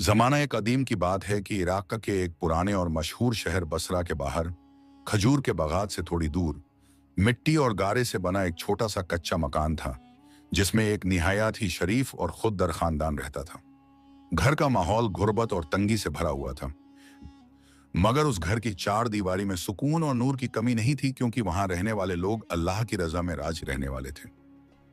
जमाना एक कदीम की बात है कि इराक के एक पुराने और मशहूर शहर बसरा के बाहर खजूर के बागात से थोड़ी दूर मिट्टी और गारे से बना एक छोटा सा कच्चा मकान था, जिसमें एक निहायत ही शरीफ और खुददर खानदान रहता था। घर का माहौल गुर्बत और तंगी से भरा हुआ था, मगर उस घर की चार दीवारी में सुकून और नूर की कमी नहीं थी, क्योंकि वहां रहने वाले लोग अल्लाह की रजा में राज रहने वाले थे।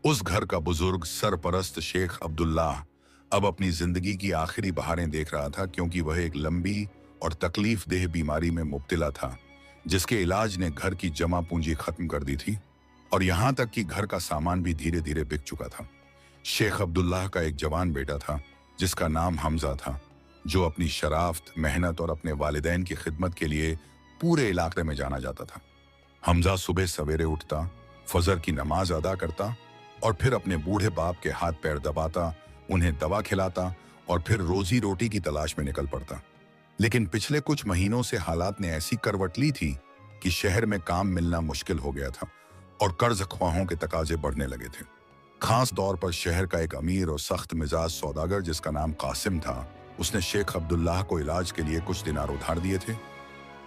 उस घर का बुजुर्ग सरपरस्त शेख अब्दुल्लाह अब अपनी जिंदगी की आखिरी बहारें देख रहा था, क्योंकि वह एक लंबी और तकलीफ देह बीमारी में मुब्तला था, जिसके इलाज ने घर की जमा पूंजी खत्म कर दी थी और यहां तक कि घर का सामान भी धीरे धीरे बिक चुका था। शेख अब्दुल्लाह का एक जवान बेटा था, जिसका नाम हमजा था, जो अपनी शराफत, मेहनत और अपने वालिदैन की खिदमत के लिए पूरे इलाके में जाना जाता था। हमजा सुबह सवेरे उठता, फजर की नमाज अदा करता और फिर अपने बूढ़े बाप के हाथ पैर दबाता, उन्हें दवा खिलाता और फिर रोजी रोटी की तलाश में निकल पड़ता। लेकिन पिछले कुछ महीनों से हालात ने ऐसी करवट ली थी कि शहर में काम मिलना मुश्किल हो गया था और कर्ज ख्वाहों के तकाजे बढ़ने लगे थे। खास तौर पर शहर का एक अमीर और सख्त मिजाज सौदागर, जिसका नाम कासिम था, उसने शेख अब्दुल्लाह को इलाज के लिए कुछ दिनार उधार दिए थे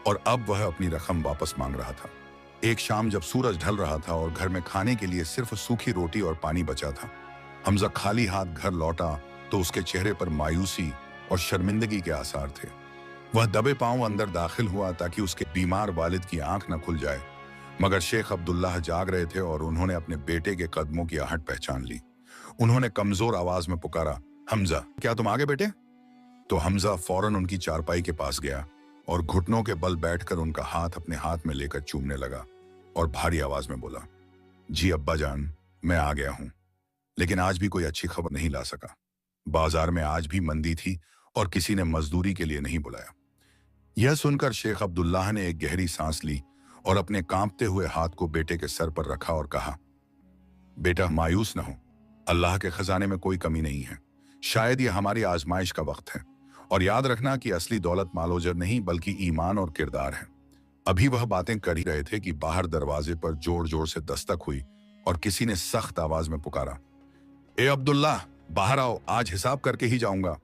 और अब वह अपनी रकम वापस मांग रहा था। एक शाम जब सूरज ढल रहा था और घर में खाने के लिए सिर्फ सूखी रोटी और पानी बचा था, हमजा खाली हाथ घर लौटा तो उसके चेहरे पर मायूसी और शर्मिंदगी के आसार थे। वह दबे पांव अंदर दाखिल हुआ ताकि उसके बीमार वालिद की आंख न खुल जाए, मगर शेख अब्दुल्लाह जाग रहे थे और उन्होंने अपने बेटे के कदमों की आहट पहचान ली। उन्होंने कमजोर आवाज में पुकारा, हमजा, क्या तुम आगे बेटे? तो हमजा फौरन उनकी चारपाई के पास गया और घुटनों के बल बैठकर उनका हाथ अपने हाथ में लेकर चूमने लगा और भारी आवाज में बोला, जी अब्बा जान, मैं आ गया हूं, लेकिन आज भी कोई अच्छी खबर नहीं ला सका। बाजार में आज भी मंदी थी और किसी ने मजदूरी के लिए नहीं बुलाया। यह सुनकर शेख अब्दुल्लाह ने एक गहरी सांस ली और अपने कांपते हुए हाथ को बेटे के सर पर रखा और कहा, बेटा मायूस न हो, अल्लाह के खजाने में कोई कमी नहीं है। शायद यह हमारी आजमाइश का वक्त है, और याद रखना कि असली दौलत मालोजर नहीं बल्कि ईमान और किरदार है। अभी वह बातें कर ही रहे थे कि बाहर दरवाजे पर जोर जोर से दस्तक हुई और किसी ने सख्त आवाज में पुकारा, ए अब्दुल्लाह, बाहर आओ, आज हिसाब करके ही जाऊंगा।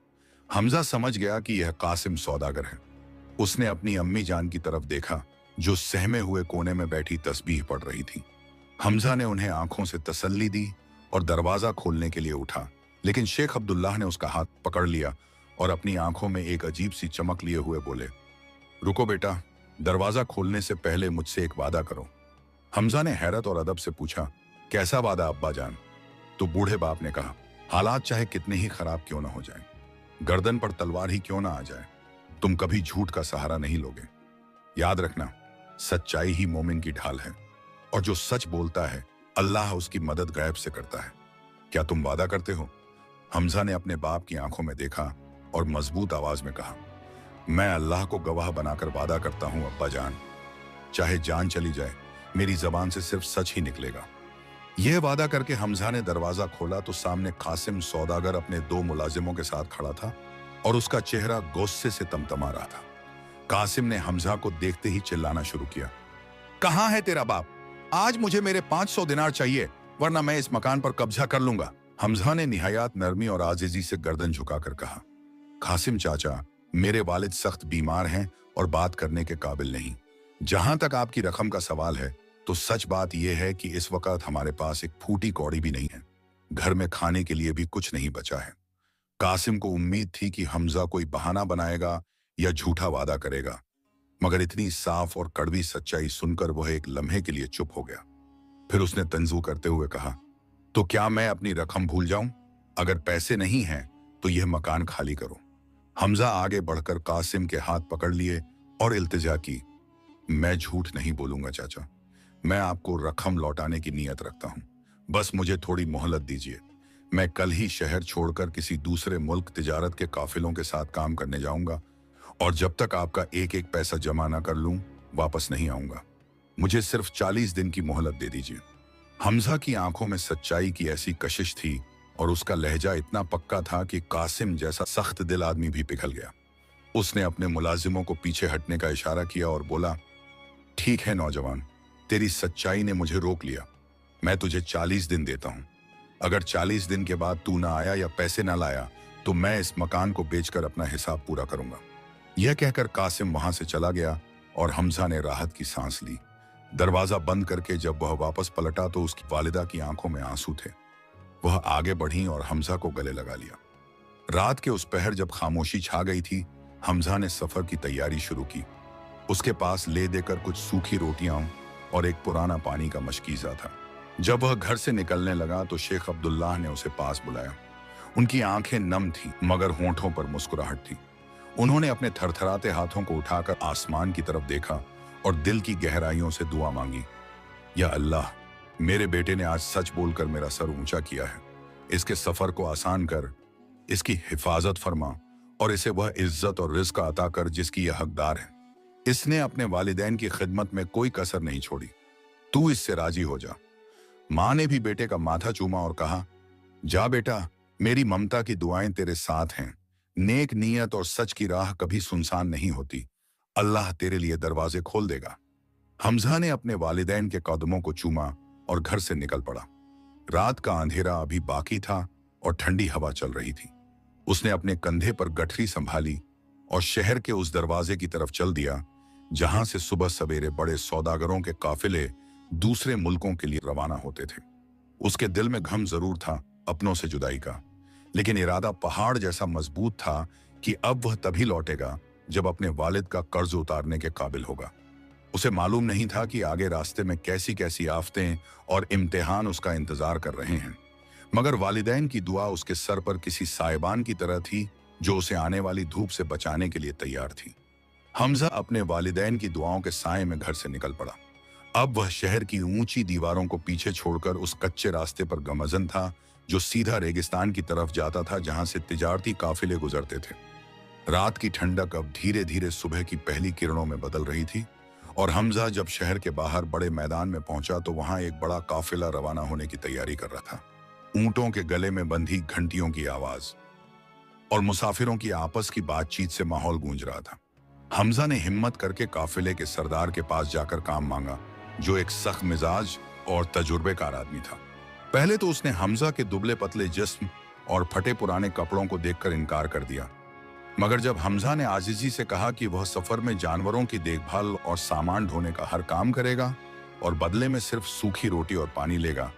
हमजा समझ गया कि यह कासिम सौदागर है। उसने अपनी अम्मी जान की तरफ देखा, जो सहमे हुए कोने में बैठी तस्बीह पढ़ रही थी। हमजा ने उन्हें आंखों से तसल्ली दी और दरवाजा खोलने के लिए उठा, लेकिन शेख अब्दुल्लाह ने उसका हाथ पकड़ लिया और अपनी आंखों में एक अजीब सी चमक लिए हुए बोले, रुको बेटा, दरवाजा खोलने से पहले मुझसे एक वादा करो। हमजा ने हैरत और अदब से पूछा, कैसा वादा अब्बा जान? तो बूढ़े बाप ने कहा, हालात चाहे कितने ही खराब क्यों ना हो जाएं, गर्दन पर तलवार ही क्यों ना आ जाए, तुम कभी झूठ का सहारा नहीं लोगे। याद रखना, सच्चाई ही मोमिन की ढाल है, और जो सच बोलता है अल्लाह उसकी मदद गैब से करता है। क्या तुम वादा करते हो? हमजा ने अपने बाप की आंखों में देखा और मजबूत आवाज में कहा, मैं अल्लाह को गवाह बनाकर वादा करता हूं अब्बा जान, चाहे जान चली जाए, मेरी जबान से सिर्फ सच ही निकलेगा। यह वादा करके हमजा ने दरवाजा खोला तो सामने कासिम सौदागर अपने दो मुलाजिमों के साथ खड़ा था और उसका चेहरा गुस्से से तमतमा रहा था। कासिम ने हमजा को देखते ही चिल्लाना शुरू किया, कहां है तेरा बाप? आज मुझे मेरे 500 दिनार चाहिए, वरना मैं इस मकान पर कब्जा कर लूंगा। हमजा ने निहायत नरमी और आजिजी से गर्दन झुकाकर कहा, कासिम चाचा, मेरे वालिद सख्त बीमार हैं और बात करने के काबिल नहीं। जहां तक आपकी रकम का सवाल है, तो सच बात यह है कि इस वक्त हमारे पास एक फूटी कौड़ी भी नहीं है, घर में खाने के लिए भी कुछ नहीं बचा है। कासिम को उम्मीद थी कि हमजा कोई बहाना बनाएगा या झूठा वादा करेगा, मगर इतनी साफ और कड़वी सच्चाई सुनकर वह एक लम्हे के लिए चुप हो गया। फिर उसने तंजू करते हुए कहा, तो क्या मैं अपनी रकम भूल जाऊं? अगर पैसे नहीं हैं तो यह मकान खाली करो। हमजा आगे बढ़कर कासिम के हाथ पकड़ लिए और इल्तिजा की, मैं झूठ नहीं बोलूंगा चाचा, मैं आपको रकम लौटाने की नीयत रखता हूं, बस मुझे थोड़ी मोहलत दीजिए। मैं कल ही शहर छोड़कर किसी दूसरे मुल्क तिजारत के काफिलों के साथ काम करने जाऊंगा, और जब तक आपका एक एक पैसा जमा ना कर लूं, वापस नहीं आऊंगा। मुझे सिर्फ 40 दिन की मोहलत दे दीजिए। हमजा की आंखों में सच्चाई की ऐसी कशिश थी और उसका लहजा इतना पक्का था कि कासिम जैसा सख्त दिल आदमी भी पिघल गया। उसने अपने मुलाजिमों को पीछे हटने का इशारा किया और बोला, ठीक है नौजवान, तेरी सच्चाई ने मुझे रोक लिया, मैं तुझे 40 दिन देता हूं। अगर 40 दिन के बाद तू ना आया या पैसे ना लाया तो मैं इस मकान को बेचकर अपना हिसाब पूरा करूंगा। यह कहकर कासिम वहां से चला गया और हमजा ने राहत की सांस ली। दरवाजा बंद करके जब वह वापस पलटा तो उसकी वालिदा की आंखों में आंसू थे। वह आगे बढ़ी और हमजा को गले लगा लिया। रात के उस पहर जब खामोशी छा गई थी, हमजा ने सफर की तैयारी शुरू की। उसके पास ले देकर कुछ सूखी रोटियां और एक पुराना पानी का मशकीजा था। जब वह घर से निकलने लगा तो शेख अब्दुल्लाह ने उसे पास बुलाया। उनकी आंखें नम थीं, मगर होंठों पर मुस्कुराहट थी। उन्होंने अपने थरथराते हाथों को उठाकर आसमान की तरफ देखा और दिल की गहराइयों से दुआ मांगी। या अल्लाह, मेरे बेटे ने आज सच बोलकर मेरा सर ऊंचा किया है। इसके सफर को आसान कर, इसकी हिफाजत फरमा और इसे वह इज्जत और रिज़्क अता कर जिसकी यह हकदार है। इसने अपने वालिदैन की खिदमत में कोई कसर नहीं छोड़ी। तू इससे राजी हो जा। माँ ने भी बेटे का माथा चूमा और कहा, जा बेटा, मेरी ममता की दुआएं तेरे साथ हैं। नेक नीयत और सच की राह कभी सुनसान नहीं होती। अल्लाह तेरे लिए दरवाजे खोल देगा। हमजा ने अपने वालिदैन के कदमों को चूमा और घर से निकल पड़ा। रात का अंधेरा अभी बाकी था और ठंडी हवा चल रही थी। उसने अपने कंधे पर गठरी संभाली और शहर के उस दरवाजे की तरफ चल दिया जहां से सुबह सवेरे बड़े सौदागरों के काफिले दूसरे मुल्कों के लिए रवाना होते थे। उसके दिल में गम जरूर था अपनों से जुदाई का, लेकिन इरादा पहाड़ जैसा मजबूत था कि अब वह तभी लौटेगा जब अपने वालिद का कर्ज उतारने के काबिल होगा। उसे मालूम नहीं था कि आगे रास्ते में कैसी कैसी आफतें और इम्तिहान उसका इंतजार कर रहे हैं, मगर वालिदैन की दुआ उसके सर पर किसी साइबान की तरह थी जो उसे आने वाली धूप से बचाने के लिए तैयार थी। हमजा अपने वालिदैन की दुआओं के साए में घर से निकल पड़ा। अब वह शहर की ऊंची दीवारों को पीछे छोड़कर उस कच्चे रास्ते पर गमजन था जो सीधा रेगिस्तान की तरफ जाता था जहां से तिजारती काफिले गुजरते थे। रात की ठंडक अब धीरे धीरे सुबह की पहली किरणों में बदल रही थी और हमजा जब शहर के बाहर बड़े मैदान में पहुंचा तो वहां एक बड़ा काफिला रवाना होने की तैयारी कर रहा था। ऊंटों के गले में बंधी घंटियों की आवाज और मुसाफिरों की आपस की बातचीत से माहौल गूंज रहा था। हमजा ने हिम्मत करके काफिले के सरदार के पास जाकर काम मांगा, जो एक सख्त मिजाज और तजुर्बेकार आदमी था। पहले तो उसने हमजा के दुबले पतले जिस्म और फटे पुराने कपड़ों को देखकर इनकार कर दिया, मगर जब हमजा ने आजिजी से कहा कि वह सफर में जानवरों की देखभाल और सामान ढोने का हर काम करेगा और बदले में सिर्फ सूखी रोटी और पानी लेगा,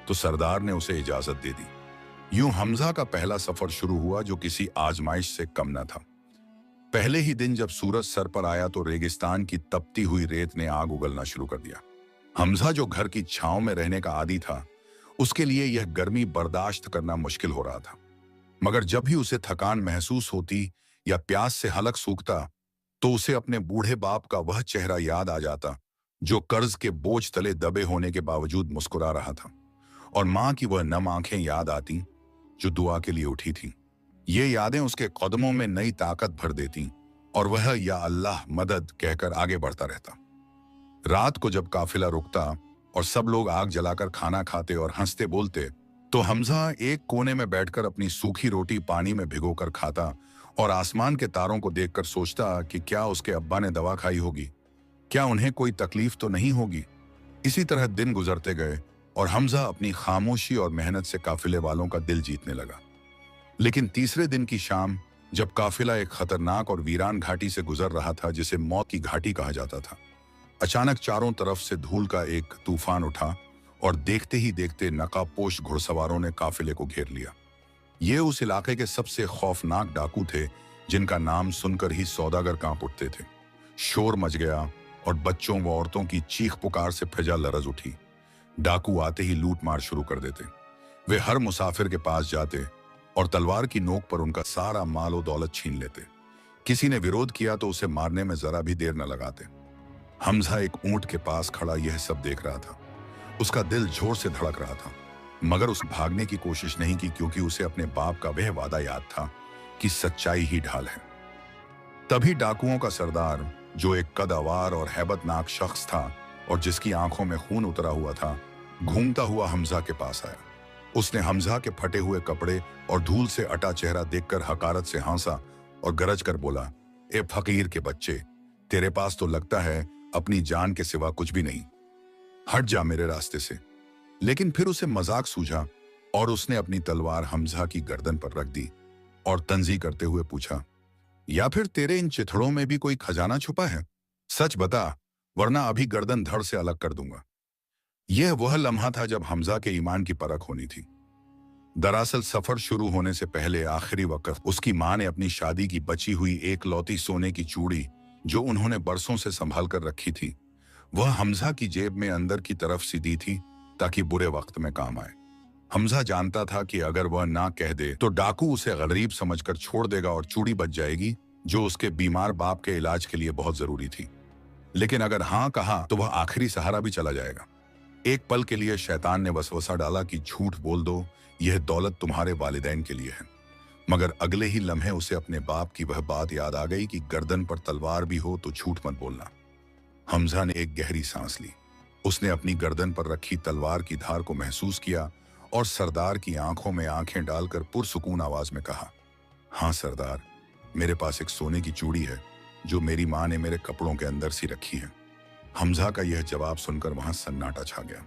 तो सरदार ने उसे इजाजत दे दी। यूं हमजा का पहला सफर शुरू हुआ जो किसी आजमाइश से कम न था। पहले ही दिन जब सूरज सर पर आया तो रेगिस्तान की तपती हुई रेत ने आग उगलना शुरू कर दिया। हमजा जो घर की छांव में रहने का आदी था, उसके लिए यह गर्मी बर्दाश्त करना मुश्किल हो रहा था। मगर जब भी उसे थकान महसूस होती या प्यास से हलक सूखता तो उसे अपने बूढ़े बाप का वह चेहरा याद आ जाता जो कर्ज के बोझ तले दबे होने के बावजूद मुस्कुरा रहा था, और माँ की वह नम आंखें याद आती जो दुआ के लिए उठी थी। ये यादें उसके कदमों में नई ताकत भर देती और वह या अल्लाह मदद कहकर आगे बढ़ता रहता। रात को जब काफिला रुकता और सब लोग आग जलाकर खाना खाते और हंसते बोलते, तो हमजा एक कोने में बैठकर अपनी सूखी रोटी पानी में भिगोकर खाता और आसमान के तारों को देखकर सोचता कि क्या उसके अब्बा ने दवा खाई होगी, क्या उन्हें कोई तकलीफ तो नहीं होगी। इसी तरह दिन गुजरते गए और हमजा अपनी खामोशी और मेहनत से काफिले वालों का दिल जीतने लगा। लेकिन तीसरे दिन की शाम जब काफिला एक खतरनाक और वीरान घाटी से गुजर रहा था जिसे मौत की घाटी कहा जाता था, अचानक चारों तरफ से धूल का एक तूफान उठा और देखते ही देखते नकाबपोश घुड़सवारों ने काफिले को घेर लिया। ये उस इलाके के सबसे खौफनाक डाकू थे जिनका नाम सुनकर ही सौदागर कांप उठते थे। शोर मच गया और बच्चों व औरतों की चीख पुकार से फजा लरज उठी। डाकू आते ही लूट मार शुरू कर देते। वे हर मुसाफिर के पास जाते और तलवार की नोक पर उनका सारा माल और दौलत छीन लेते। किसी ने विरोध किया तो उसे मारने में जरा भी देर न लगाते। हमजा एक ऊंट के पास खड़ा यह सब देख रहा था। उसका दिल जोर से धड़क रहा था, मगर उस भागने की कोशिश नहीं की क्योंकि उसे अपने बाप का वह वादा याद था कि सच्चाई ही ढाल है। तभी डाकुओं का सरदार, जो एक कदावार और हैबतनाक शख्स था और जिसकी आंखों में खून उतरा हुआ था, घूमता हुआ हमजा के पास आया। उसने हमजा के फटे हुए कपड़े और धूल से अटा चेहरा देखकर हकारत से हंसा और गरज कर बोला, ए फकीर के बच्चे, तेरे पास तो लगता है अपनी जान के सिवा कुछ भी नहीं, हट जा मेरे रास्ते से। लेकिन फिर उसे मजाक सूझा और उसने अपनी तलवार हमजा की गर्दन पर रख दी। और तंजी करते हुए पूछा, या फिर तेरे इन चिथड़ों में भी कोई खजाना छुपा है? सच बता, वरना अभी गर्दन धड़ से अलग कर दूंगा। यह वह लम्हा था जब हमजा के ईमान की परख होनी थी। दरअसल सफर शुरू होने से पहले आखिरी वक्त उसकी मां ने अपनी शादी की बची हुई एक लौती सोने की चूड़ी, जो उन्होंने बरसों से संभाल कर रखी थी, वह हमजा की जेब में अंदर की तरफ सी दी थी ताकि बुरे वक्त में काम आए। हमजा जानता था कि अगर वह ना कह दे तो डाकू उसे गरीब समझकर छोड़ देगा और चूड़ी बच जाएगी, जो उसके बीमार बाप के इलाज के लिए बहुत जरूरी थी। लेकिन अगर हाँ कहा तो वह आखिरी सहारा भी चला जाएगा। एक पल के लिए शैतान ने वसवसा डाला कि झूठ बोल दो, यह दौलत तुम्हारे वालिदैन के लिए है। मगर अगले ही लम्हे उसे अपने बाप की वह बात याद आ गई कि गर्दन पर तलवार भी हो तो झूठ मत बोलना। हमजा ने एक गहरी सांस ली। उसने अपनी गर्दन पर रखी तलवार की धार को महसूस किया और सरदार की आंखों में आंखें डालकर पुरसुकून आवाज में कहा, हाँ सरदार, मेरे पास एक सोने की चूड़ी है जो मेरी मां ने मेरे कपड़ों के अंदर सी रखी है। हमजा का यह जवाब सुनकर वहां सन्नाटा छा गया।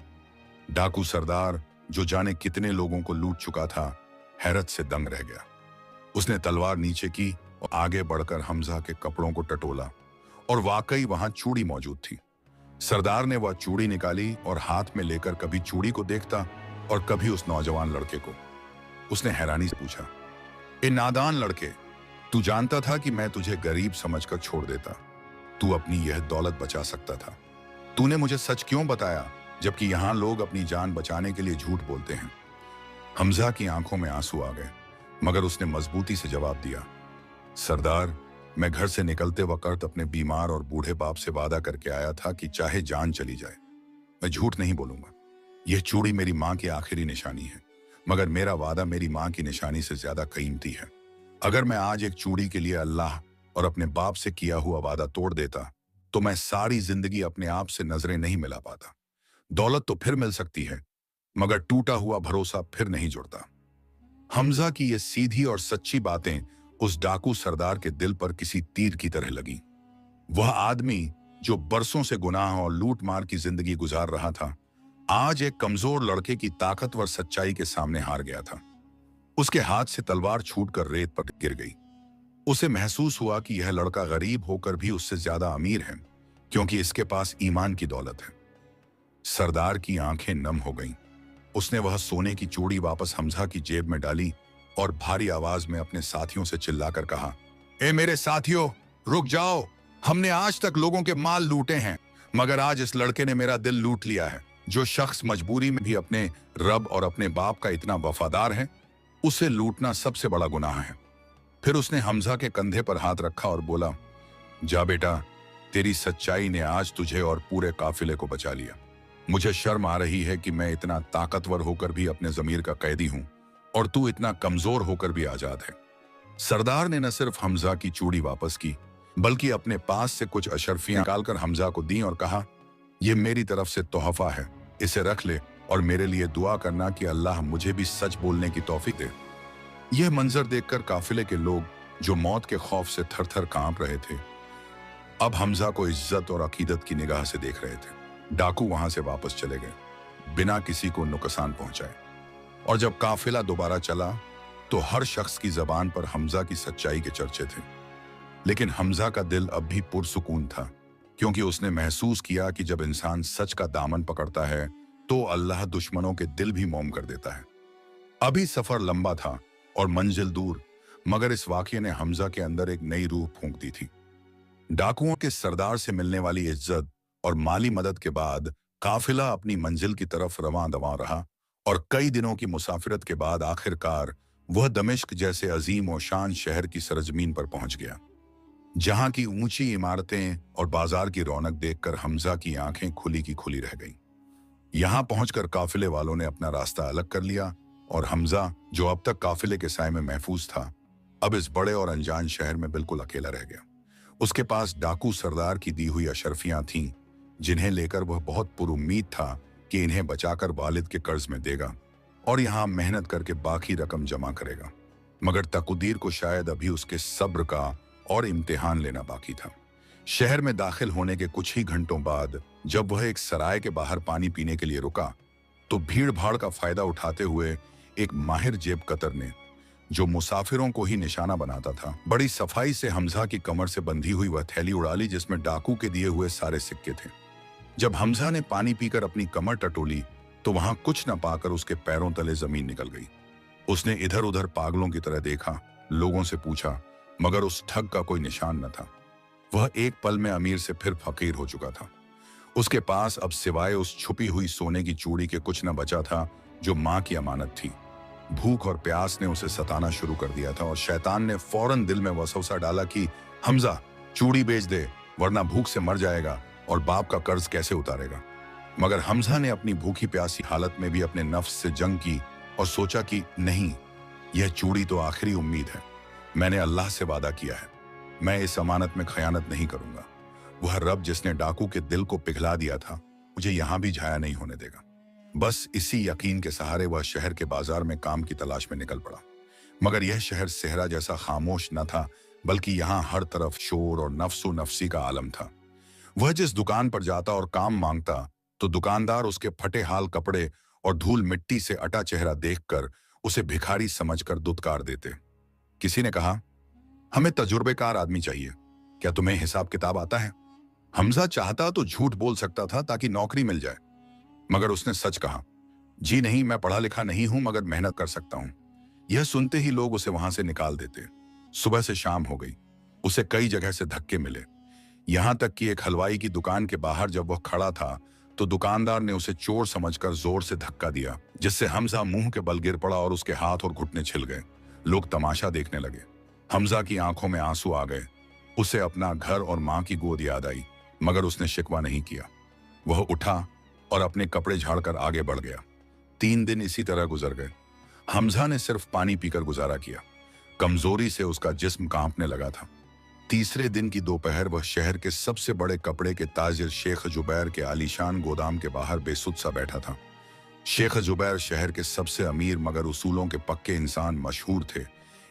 डाकू सरदार, जो जाने कितने लोगों को लूट चुका था, हैरत से दंग रह गया। उसने तलवार नीचे की और आगे बढ़कर हमजा के कपड़ों को टटोला और वाकई वहां चूड़ी मौजूद थी। सरदार ने वह चूड़ी निकाली और हाथ में लेकर कभी चूड़ी को देखता और कभी उस नौजवान लड़के को। उसने हैरानी से पूछा, ए नादान लड़के, तू जानता था कि मैं तुझे गरीब समझकर छोड़ देता। तू अपनी यह दौलत बचा सकता था। तूने मुझे सच क्यों बताया, जबकि यहां लोग अपनी जान बचाने के लिए झूठ बोलते हैं? हमजा की आंखों में आंसू आ गए, मगर उसने मजबूती से जवाब दिया, सरदार, मैं घर से निकलते वक्त अपने बीमार और बूढ़े बाप से वादा करके आया था कि चाहे जान चली जाए, मैं झूठ नहीं बोलूंगा। यह चूड़ी मेरी मां की आखिरी निशानी है, मगर मेरा वादा मेरी मां की निशानी से ज्यादा कीमती है। अगर मैं आज एक चूड़ी के लिए अल्लाह और अपने बाप से किया हुआ वादा तोड़ देता तो मैं सारी जिंदगी अपने आप से नजरें नहीं मिला पाता। दौलत तो फिर मिल सकती है, मगर टूटा हुआ भरोसा फिर नहीं जुड़ता। हमजा की ये सीधी और सच्ची बातें उस डाकू सरदार के दिल पर किसी तीर की तरह लगी। वह आदमी जो बरसों से गुनाह और लूट मार की जिंदगी गुजार रहा था, आज एक कमजोर लड़के की ताकतवर सच्चाई के सामने हार गया था। उसके हाथ से तलवार छूटकर रेत पर गिर गई। उसे महसूस हुआ कि यह लड़का गरीब होकर भी उससे ज्यादा अमीर है, क्योंकि इसके पास ईमान की दौलत है। सरदार की आंखें नम हो गईं। उसने वह सोने की चूड़ी वापस हमजा की जेब में डाली और भारी आवाज में अपने साथियों से चिल्लाकर कहा, ए मेरे साथियों, रुक जाओ। हमने आज तक लोगों के माल लूटे हैं, मगर आज इस लड़के ने मेरा दिल लूट लिया है। जो शख्स मजबूरी में भी अपने रब और अपने बाप का इतना वफादार है, उसे लूटना सबसे बड़ा गुनाह है। फिर उसने हमजा के कंधे पर हाथ रखा और बोला, जा बेटा, तेरी सच्चाई ने आज तुझे और पूरे काफिले को बचा लिया। मुझे शर्म आ रही है कि मैं इतना ताकतवर होकर भी अपने जमीर का कैदी हूं और तू इतना कमजोर होकर भी आजाद है। सरदार ने न सिर्फ हमजा की चूड़ी वापस की, बल्कि अपने पास से कुछ अशर्फियां निकालकर हमजा को दी और कहा, यह मेरी तरफ से तोहफा है, इसे रख ले और मेरे लिए दुआ करना कि अल्लाह मुझे भी सच बोलने की तौफीक दे। यह मंजर देखकर काफिले के लोग, जो मौत के खौफ से थर-थर कांप रहे थे, अब हमजा को इज्जत और अकीदत की निगाह से देख रहे थे। डाकू वहां से वापस चले गए, बिना किसी को नुकसान पहुंचाए। और जब काफिला दोबारा चला तो हर शख्स की जबान पर हमजा की सच्चाई के चर्चे थे। लेकिन हमजा का दिल अब भी पुरसुकून था, क्योंकि उसने महसूस किया कि जब इंसान सच का दामन पकड़ता है तो अल्लाह दुश्मनों के दिल भी मोम कर देता है। अभी सफर लंबा था और मंजिल दूर, मगर इस वाकये ने हमजा के अंदर एक नई रूह फूंक दी थी। डाकुओं के सरदार से मिलने वाली इज्जत और माली मदद के बाद काफिला अपनी मंजिल की तरफ रवां दवां रहा और कई दिनों की मुसाफिरत के बाद आखिरकार वह दमिश्क जैसे अजीम और शान शहर की सरजमीन पर पहुंच गया, जहां की ऊंची इमारतें और बाजार की रौनक देखकर हमजा की आंखें खुली की खुली रह गईं। यहां पहुंचकर काफिले वालों ने अपना रास्ता अलग कर लिया और हमजा, जो अब तक काफिले के साए में महफूज था, अब इस बड़े और अनजान शहर में बिल्कुल अकेला रह गया। उसके पास डाकू सरदार की दी हुई अशर्फियां थीं, जिन्हें लेकर वह बहुत पुरुम्मीद था कि इन्हें बचाकर वालिद के कर्ज में देगा और यहां मेहनत करके बाकी रकम जमा करेगा। मगर तकदीर को शायद अभी उसके सब्र का और इम्तिहान लेना बाकी था। शहर में दाखिल होने के कुछ ही घंटों बाद जब वह एक सराय के बाहर पानी पीने के लिए रुका, तो भीड़ भाड़ का फायदा उठाते हुए एक माहिर जेब कतर ने जो मुसाफिरों को ही निशाना बनाता था। बड़ी सफाई से हमजा की कमर से बंधी हुई वह थैली उड़ा ली जिसमें डाकू के दिए हुए सारे सिक्के थे। जब हमजा ने पानी पीकर अपनी कमर टटोली तो वहां कुछ न पाकर उसके पैरों तले जमीन निकल गई। उसने इधर उधर पागलों की तरह देखा, लोगों से पूछा, मगर उस ठग का कोई निशान न था। वह एक पल में अमीर से फिर फकीर हो चुका था। उसके पास अब सिवाय उस छुपी हुई सोने की चूड़ी के कुछ न बचा था जो मां की अमानत थी। भूख और प्यास ने उसे सताना शुरू कर दिया था और शैतान ने फौरन दिल में वसवसा डाला कि हमजा चूड़ी बेच दे, वरना भूख से मर जाएगा और बाप का कर्ज कैसे उतारेगा। मगर हमजा ने अपनी भूखी प्यासी हालत में भी अपने नफ्स से जंग की और सोचा कि नहीं, यह चूड़ी तो आखिरी उम्मीद है। मैंने अल्लाह से वादा किया है, मैं इस अमानत में खयानत नहीं करूंगा। वह रब जिसने डाकू के दिल को पिघला दिया था मुझे यहां भी झाया नहीं होने देगा। बस इसी यकीन के सहारे वह शहर के बाजार में काम की तलाश में निकल पड़ा। मगर यह शहर सेहरा जैसा खामोश न था, बल्कि यहाँ हर तरफ शोर और नफ्सो नफसी का आलम था। वह जिस दुकान पर जाता और काम मांगता तो दुकानदार उसके फटे हाल कपड़े और धूल मिट्टी से अटा चेहरा देखकर उसे भिखारी समझकर दुत्कार देते। किसी ने कहा, हमें तजुर्बेकार आदमी चाहिए, क्या तुम्हें हिसाब किताब आता है? हमजा चाहता तो झूठ बोल सकता था ताकि नौकरी मिल जाए, मगर उसने सच कहा, जी नहीं, मैं पढ़ा लिखा नहीं हूं मगर मेहनत कर सकता हूं। यह सुनते ही लोग उसे वहां से निकाल देते। सुबह से शाम हो गई, उसे कई जगह से धक्के मिले। यहां तक कि एक हलवाई की दुकान के बाहर जब वह खड़ा था तो दुकानदार ने उसे चोर समझकर जोर से धक्का दिया, जिससे हमजा मुंह के बल गिर पड़ा और उसके हाथ और घुटने छिल गए। लोग तमाशा देखने लगे। हमजा की आंखों में आंसू आ गए। उसे अपना घर और मां की गोद याद आई, मगर उसने शिकवा नहीं किया। वह उठा और अपने कपड़े झाड़कर आगे बढ़ गया। 3 दिन इसी तरह गुजर गए। हमजा ने सिर्फ पानी पीकर गुजारा किया। कमजोरी से उसका जिस्म कांपने लगा था। तीसरे दिन की दोपहर वह शहर के सबसे बड़े कपड़े के ताजिर शेख जुबैर के आलीशान गोदाम के बाहर बेसुध सा बैठा था। शेख जुबैर शहर के सबसे अमीर मगर उसूलों के पक्के इंसान मशहूर थे।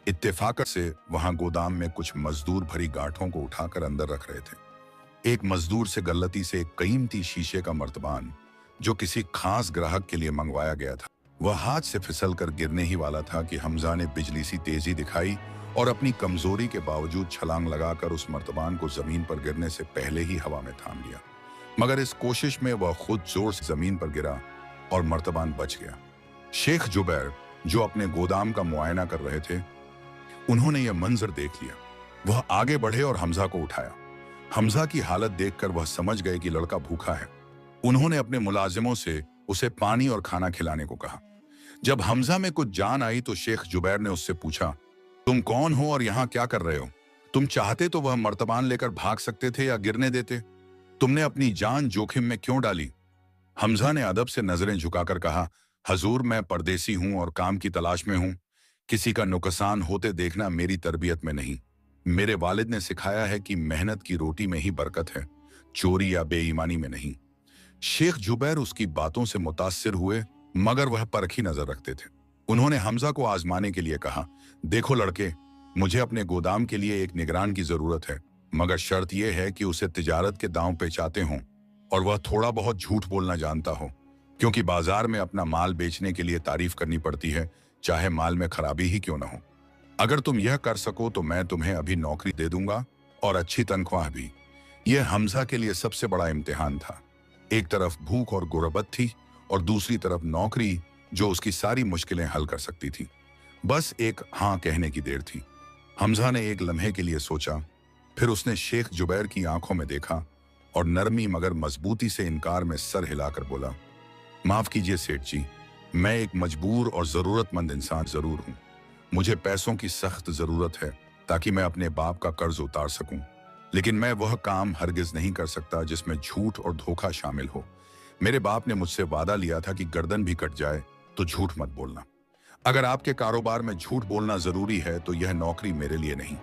इत्तेफाकत से वहां गोदाम में कुछ मजदूर भरी गांठों को उठाकर अंदर रख रहे थे। एक मजदूर से गलती से एक कीमती शीशे का मर्तबान, जो किसी खास ग्राहक के लिए मंगवाया गया था, वह हाथ से फिसलकर गिरने ही वाला था कि हमजा ने बिजली सी तेजी दिखाई और अपनी कमजोरी के बावजूद छलांग लगाकर उस मर्तबान को जमीन पर गिरने से पहले ही हवा में थाम लिया। मगर इस कोशिश में वह खुद जोर से जमीन पर गिरा और मर्तबान बच गया। शेख जुबैर, जो अपने गोदाम का मुआयना कर रहे थे, उन्होंने यह मंजर देख लिया। वह आगे बढ़े और हमजा को उठाया। हमजा की हालत देखकर वह समझ गए कि लड़का भूखा है। उन्होंने अपने मुलाजिमों से उसे पानी और खाना खिलाने को कहा। जब हमजा में कुछ जान आई तो शेख जुबैर ने उससे पूछा, तुम कौन हो और यहाँ क्या कर रहे हो? तुम चाहते तो वह मर्तबान लेकर भाग सकते थे या गिरने देते। तुमने अपनी जान जोखिम में क्यों डाली? हमजा ने अदब से नजरें झुकाकर कहा, हजूर, मैं परदेसी हूं और काम की तलाश में हूं। किसी का नुकसान होते देखना मेरी तरबियत में नहीं। मेरे वालिद ने सिखाया है कि मेहनत की रोटी में ही बरकत है, चोरी या बेईमानी में नहीं। शेख जुबैर उसकी बातों से मुतासिर हुए, मगर वह परखी नजर रखते थे। उन्होंने हमजा को आजमाने के लिए कहा, देखो लड़के, मुझे अपने गोदाम के लिए एक निगरान की जरूरत है, मगर शर्त यह है कि उसे तिजारत के दांव पेचाते हों और वह थोड़ा बहुत झूठ बोलना जानता हो, क्योंकि बाजार में अपना माल बेचने के लिए तारीफ करनी पड़ती है, चाहे माल में खराबी ही क्यों ना हो। अगर तुम यह कर सको तो मैं तुम्हें अभी नौकरी दे दूंगा और अच्छी तनख्वाह भी। यह हमजा के लिए सबसे बड़ा इम्तिहान था। एक तरफ भूख और गुर्बत थी और दूसरी तरफ नौकरी जो उसकी सारी मुश्किलें हल कर सकती थी। बस एक हाँ कहने की देर थी। हमजा ने एक लम्हे के लिए सोचा, फिर उसने शेख जुबैर की आंखों में देखा और नरमी मगर मजबूती से इनकार में सर हिलाकर बोला, माफ कीजिए सेठ जी, मैं एक मजबूर और जरूरतमंद इंसान जरूर हूं। मुझे पैसों की सख्त जरूरत है ताकि मैं अपने बाप का कर्ज उतार सकूं, लेकिन मैं वह काम हरगिज नहीं कर सकता जिसमें झूठ और धोखा शामिल हो। मेरे बाप ने मुझसे वादा लिया था कि गर्दन भी कट जाए तो झूठ मत बोलना। अगर आपके कारोबार में झूठ बोलना जरूरी है तो यह नौकरी मेरे लिए नहीं।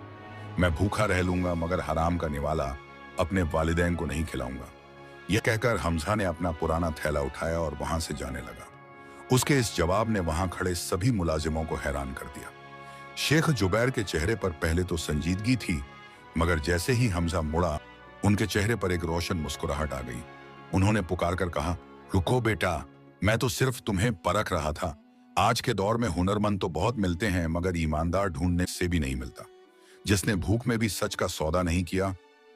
मैं भूखा रह लूंगा मगर हराम का निवाला अपने वालिदैन को नहीं खिलाऊंगा। यह कहकर हमजा ने अपना पुराना थैला उठाया और वहां से जाने लगा। उसके इस जवाब ने वहां खड़े सभी मुलाजिमों को हैरान कर दिया। शेख जुबैर के चेहरे पर पहले तो संजीदगी थी, मगर जैसे ही हमजा मुड़ा, उनके चेहरे पर एक रोशन मुस्कुराहट आ गई। उन्होंने पुकार कर कहा, रुको बेटा, मैं तो सिर्फ तुम्हें परख रहा था। आज के दौर में हुनरमंद तो बहुत मिलते हैं, मगर ईमानदार ढूंढने से भी नहीं मिलता। जिसने भूख में भी सच का सौदा नहीं किया,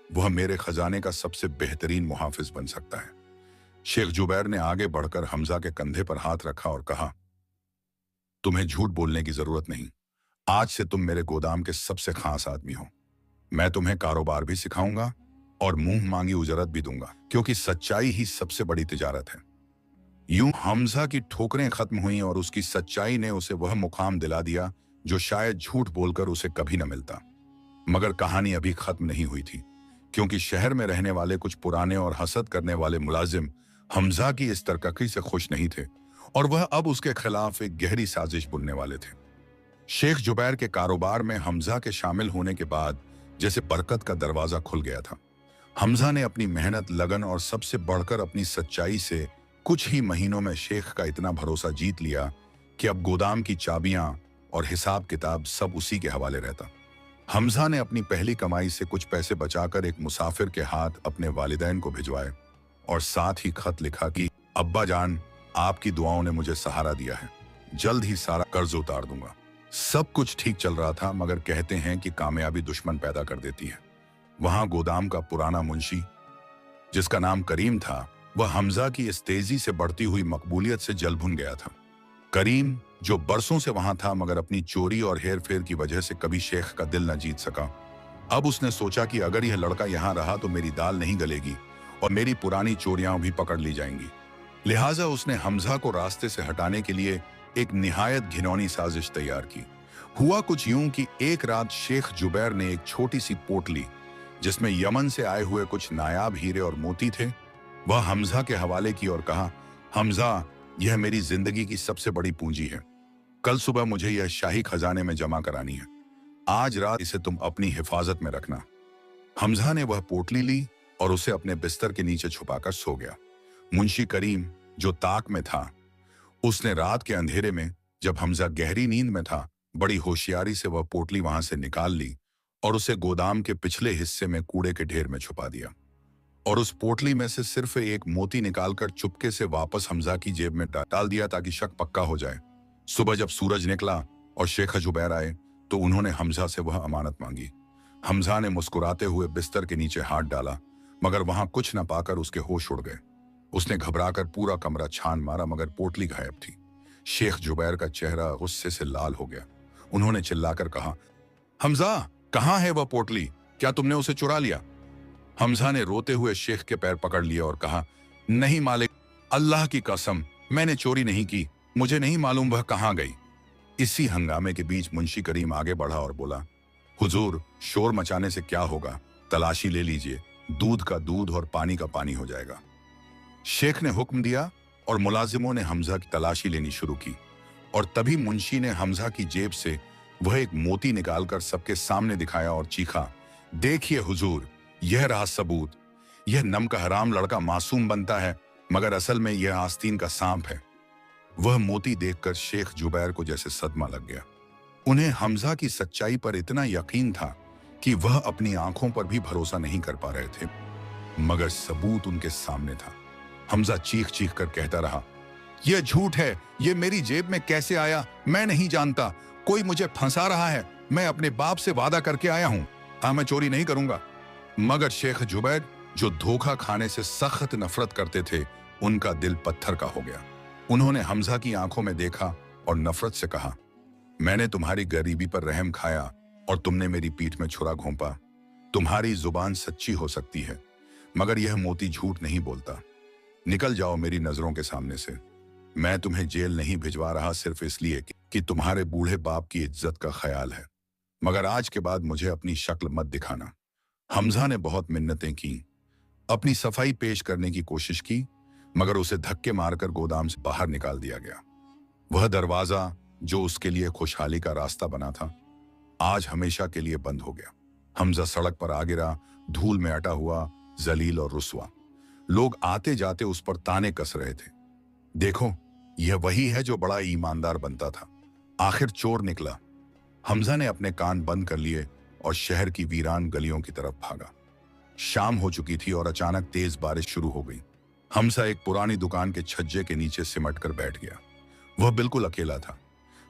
वह मेरे खजाने का सबसे बेहतरीन मुहाफिज बन सकता है। शेख जुबैर ने आगे बढ़कर हमजा के कंधे पर हाथ रखा और कहा, तुम्हें झूठ बोलने की जरूरत नहीं। आज से तुम मेरे गोदाम के सबसे खास आदमी हो। मैं तुम्हें कारोबार भी सिखाऊंगा और मुंह मांगी उजरत भी दूंगा, क्योंकि सच्चाई ही सबसे बड़ी तिजारत है। यूं हमजा की ठोकरें खत्म हुई और उसकी सच्चाई ने उसे वह मुकाम दिला दिया जो शायद झूठ बोलकर उसे कभी न मिलता। मगर कहानी अभी खत्म नहीं हुई थी, क्योंकि शहर में रहने वाले कुछ पुराने और हसद करने वाले मुलाजिम हमजा की इस तरक्की से खुश नहीं थे और वह अब उसके खिलाफ एक गहरी साजिश बुनने वाले थे। शेख जुबैर के कारोबार में हमजा के शामिल होने के बाद जैसे बरकत का दरवाजा खुल गया था। हमजा ने अपनी मेहनत, लगन और सबसे बढ़कर अपनी सच्चाई से कुछ ही महीनों में शेख का इतना भरोसा जीत लिया कि अब गोदाम की चाबियां और हिसाब किताब सब उसी के हवाले रहता। हमजा ने अपनी पहली कमाई से कुछ पैसे बचाकर एक मुसाफिर के हाथ अपने वालिदैन को भिजवाए और साथ ही खत लिखा कि अब्बा जान, आपकी दुआओं ने मुझे सहारा दिया है, जल्द ही सारा कर्ज उतार दूंगा। सब कुछ ठीक चल रहा था, मगर कहते हैं कि कामयाबी दुश्मन पैदा कर देती है। वहां गोदाम का पुराना मुंशी, जिसका नाम करीम था, वह हमजा की इस तेजी से बढ़ती हुई मकबूलियत से जल भुन गया था। करीम, जो बरसों से वहां था मगर अपनी चोरी और हेर फेर की वजह से कभी शेख का दिल न जीत सका, अब उसने सोचा कि अगर यह लड़का यहां रहा तो मेरी दाल नहीं गलेगी और मेरी पुरानी चोरियां भी पकड़ ली जाएंगी। लिहाजा उसने हमजा को रास्ते से हटाने के लिए एक निहायत घिनौनी साजिश तैयार की। हुआ कुछ यूं कि एक रात शेख जुबैर ने एक छोटी सी पोटली, जिसमें यमन से आए हुए कुछ नायाब हीरे और मोती थे, वह हमजा के हवाले की और कहा, हमजा, यह मेरी जिंदगी की सबसे बड़ी पूंजी है। कल सुबह मुझे यह शाही खजाने में जमा करानी है। आज रात इसे तुम अपनी हिफाजत में रखना। हमजा ने वह पोटली ली और उसे अपने बिस्तर के नीचे छुपाकर सो गया। मुंशी करीम, जो ताक में था, उसने रात के अंधेरे में, जब हमजा गहरी नींद में था, बड़ी होशियारी से वह पोटली वहां से निकाल ली और उसे गोदाम के पिछले हिस्से में कूड़े के ढेर में छुपा दिया और उस पोटली में से सिर्फ एक मोती निकालकर चुपके से वापस हमजा की जेब में डाल दिया ताकि शक पक्का हो जाए। सुबह जब सूरज निकला और शेख जुबैर आए तो उन्होंने हमजा से वह अमानत मांगी। हमजा ने मुस्कुराते हुए बिस्तर के नीचे हाथ डाला, मगर वहां कुछ न पाकर उसके होश उड़ गए। उसने घबराकर पूरा कमरा छान मारा, मगर पोटली गायब थी। शेख जुबैर का चेहरा गुस्से से लाल हो गया। उन्होंने चिल्लाकर कहा, हमजा, कहाँ है वह पोटली? क्या तुमने उसे चुरा लिया? हमजा ने रोते हुए शेख के पैर पकड़ लिए और कहा, नहीं मालिक, अल्लाह की कसम, मैंने चोरी नहीं की, मुझे नहीं मालूम वह कहाँ गई। इसी हंगामे के बीच मुंशी करीम आगे बढ़ा और बोला, हुजूर, शोर मचाने से क्या होगा, तलाशी ले लीजिए, दूध का दूध और पानी का पानी हो जाएगा। शेख ने हुक्म दिया और मुलाजिमों ने हमजा की तलाशी लेनी शुरू की और तभी मुंशी ने हमजा की जेब से वह एक मोती निकालकर सबके सामने दिखाया और चीखा, देखिए हुजूर, यह रहा सबूत। यह नम का हराम लड़का मासूम बनता है, मगर असल में यह आस्तीन का सांप है। वह मोती देखकर शेख जुबैर को जैसे सदमा लग गया। उन्हें हमजा की सच्चाई पर इतना यकीन था कि वह अपनी आंखों पर भी भरोसा नहीं कर पा रहे थे, मगर सबूत उनके सामने था। हमजा चीख चीख कर कहता रहा, यह झूठ है, यह मेरी जेब में कैसे आया मैं नहीं जानता, कोई मुझे फंसा रहा है, मैं अपने बाप से वादा करके आया हूं, मैं चोरी नहीं करूंगा। मगर शेख जुबैर, जो धोखा खाने से सख्त नफरत करते थे, उनका दिल पत्थर का हो गया। उन्होंने हमजा की आंखों में देखा और नफरत से कहा, मैंने तुम्हारी गरीबी पर रहम खाया और तुमने मेरी पीठ में छुरा घोंपा। तुम्हारी जुबान सच्ची हो सकती है, मगर यह मोती झूठ नहीं बोलता। निकल जाओ मेरी नजरों के सामने से। मैं तुम्हें जेल नहीं भिजवा रहा सिर्फ इसलिए कि तुम्हारे बूढ़े बाप की इज्जत का ख्याल है, मगर आज के बाद मुझे अपनी शक्ल मत दिखाना। हमजा ने बहुत मिन्नतें की, अपनी सफाई पेश करने की कोशिश की, मगर उसे धक्के मारकर गोदाम से बाहर निकाल दिया गया। वह दरवाजा जो उसके लिए खुशहाली का रास्ता बना था, आज हमेशा के लिए बंद हो गया। हमजा सड़क पर आ गिरा, धूल में अटा हुआ, जलील और रुस्वा। लोग आते जाते उस पर ताने कस रहे थे, देखो, यह वही है जो बड़ा ईमानदार बनता था, आखिर चोर निकला। हमजा ने अपने कान बंद कर लिए और शहर की वीरान गलियों की तरफ भागा। शाम हो चुकी थी और अचानक तेज बारिश शुरू हो गई। हमजा एक पुरानी दुकान के छज्जे के नीचे सिमट कर बैठ गया। वह बिल्कुल अकेला था।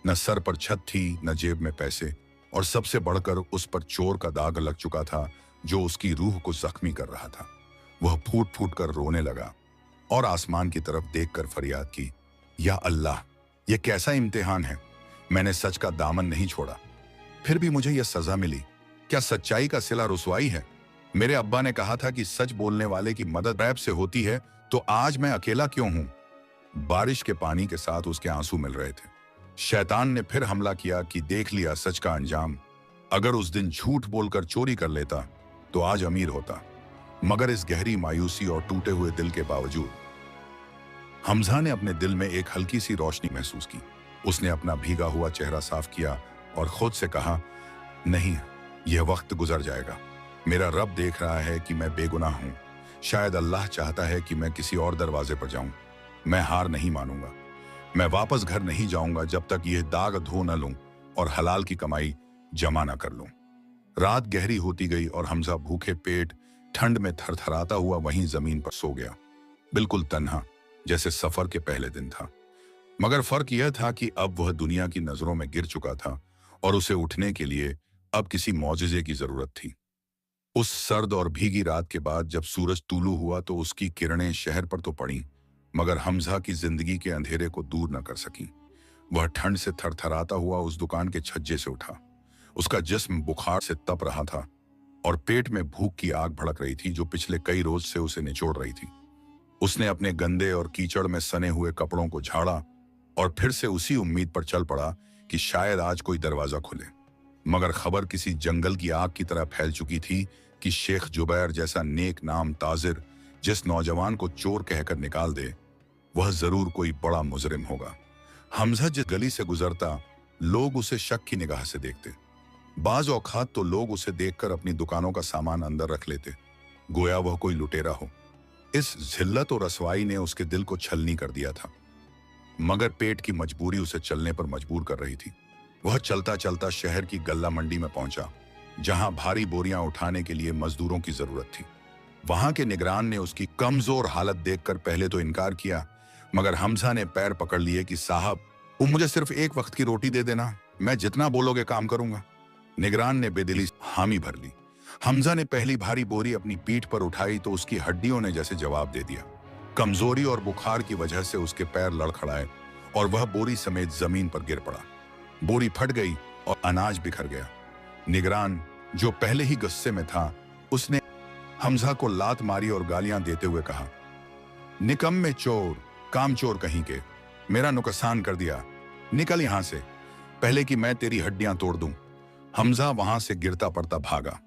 न सर पर छत थी, न जेब में पैसे, और सबसे बढ़कर उस पर चोर का दाग लग चुका था जो उसकी रूह को जख्मी कर रहा था। वह फूट फूट कर रोने लगा और आसमान की तरफ देखकर फरियाद की, या अल्लाह, यह कैसा इम्तिहान है। मैंने सच का दामन नहीं छोड़ा, फिर भी मुझे यह सजा मिली। क्या सच्चाई का सिला रुसवाई है? मेरे अब्बा ने कहा था कि सच बोलने वाले की मदद रैब से होती है, तो आज मैं अकेला क्यों हूं? बारिश के पानी के साथ उसके आंसू मिल रहे थे। शैतान ने फिर हमला किया कि देख लिया सच का अंजाम। अगर उस दिन झूठ बोलकर चोरी कर लेता तो आज अमीर होता। मगर इस गहरी मायूसी और टूटे हुए दिल के बावजूद हमजा ने अपने दिल में एक हल्की सी रोशनी महसूस की। उसने अपना भीगा हुआ चेहरा साफ किया और खुद से कहा, नहीं, यह वक्त गुजर जाएगा। मेरा रब देख रहा है कि मैं बेगुनाह हूं। शायद अल्लाह चाहता है कि मैं किसी और दरवाजे पर जाऊं। मैं हार नहीं मानूंगा। मैं वापस घर नहीं जाऊंगा जब तक यह दाग धो न लूं और हलाल की कमाई जमा न कर लूं। रात गहरी होती गई और हमजा भूखे पेट ठंड में थरथराता हुआ वहीं जमीन पर सो गया, बिल्कुल तन्हा, जैसे सफर के पहले दिन था। मगर फर्क यह था कि अब वह दुनिया की नजरों में गिर चुका था और उसे उठने के लिए अब किसी मौजिजे की जरूरत थी। उस सर्द और भीगी रात के बाद जब सूरज तुलू हुआ तो उसकी किरणें शहर पर तो पड़ी, मगर हमजा की जिंदगी के अंधेरे को दूर न कर सकी। वह ठंड से थरथराता हुआ उस दुकान के छज्जे से उठा। उसका जिस्म बुखार से तप रहा था और पेट में भूख की आग भड़क रही थी जो पिछले कई रोज से उसे निचोड़ रही थी। उसने अपने गंदे और कीचड़ में सने हुए कपड़ों को झाड़ा और फिर से उसी उम्मीद पर चल पड़ा कि शायद आज कोई दरवाजा खुले। मगर खबर किसी जंगल की आग की तरह फैल चुकी थी कि शेख जुबैर जैसा नेक नाम ताजिर जिस नौजवान को चोर कहकर निकाल दे, वह जरूर कोई बड़ा मुजरिम होगा। हमजा जिस गली से गुजरता लोग उसे शक की निगाह से देखते। बाज औकात तो लोग उसे देखकर अपनी दुकानों का सामान अंदर रख लेते, गोया वह कोई लुटेरा हो। इस जिल्लत और रसवाई ने उसके दिल को छलनी कर दिया था, मगर पेट की मजबूरी उसे चलने पर मजबूर कर रही थी। वह चलता चलता शहर की गल्ला मंडी में पहुंचा, जहां भारी बोरियां उठाने के लिए मजदूरों की जरूरत थी। वहां के निगरान ने उसकी कमजोर हालत देखकर पहले तो इनकार किया, मगर हमजा ने पैर पकड़ लिए कि साहब, वो मुझे सिर्फ एक वक्त की रोटी दे देना, मैं जितना बोलोगे काम करूंगा। निगरान ने बेदिली हामी भर ली। हमजा ने पहली भारी बोरी अपनी पीठ पर उठाई तो उसकी हड्डियों ने जैसे जवाब दे दिया। कमजोरी और बुखार की वजह से उसके पैर लड़खड़ाए और वह बोरी समेत जमीन पर गिर पड़ा। बोरी फट गई और अनाज बिखर गया। निगरान, जो पहले ही गुस्से में था, उसने हमजा को लात मारी और गालियां देते हुए कहा, निकम्मे चोर, कामचोर कहीं के, मेरा नुकसान कर दिया, निकल यहां से पहले कि मैं तेरी हड्डियां तोड़ दूं। हमजा वहां से गिरता पड़ता भागा।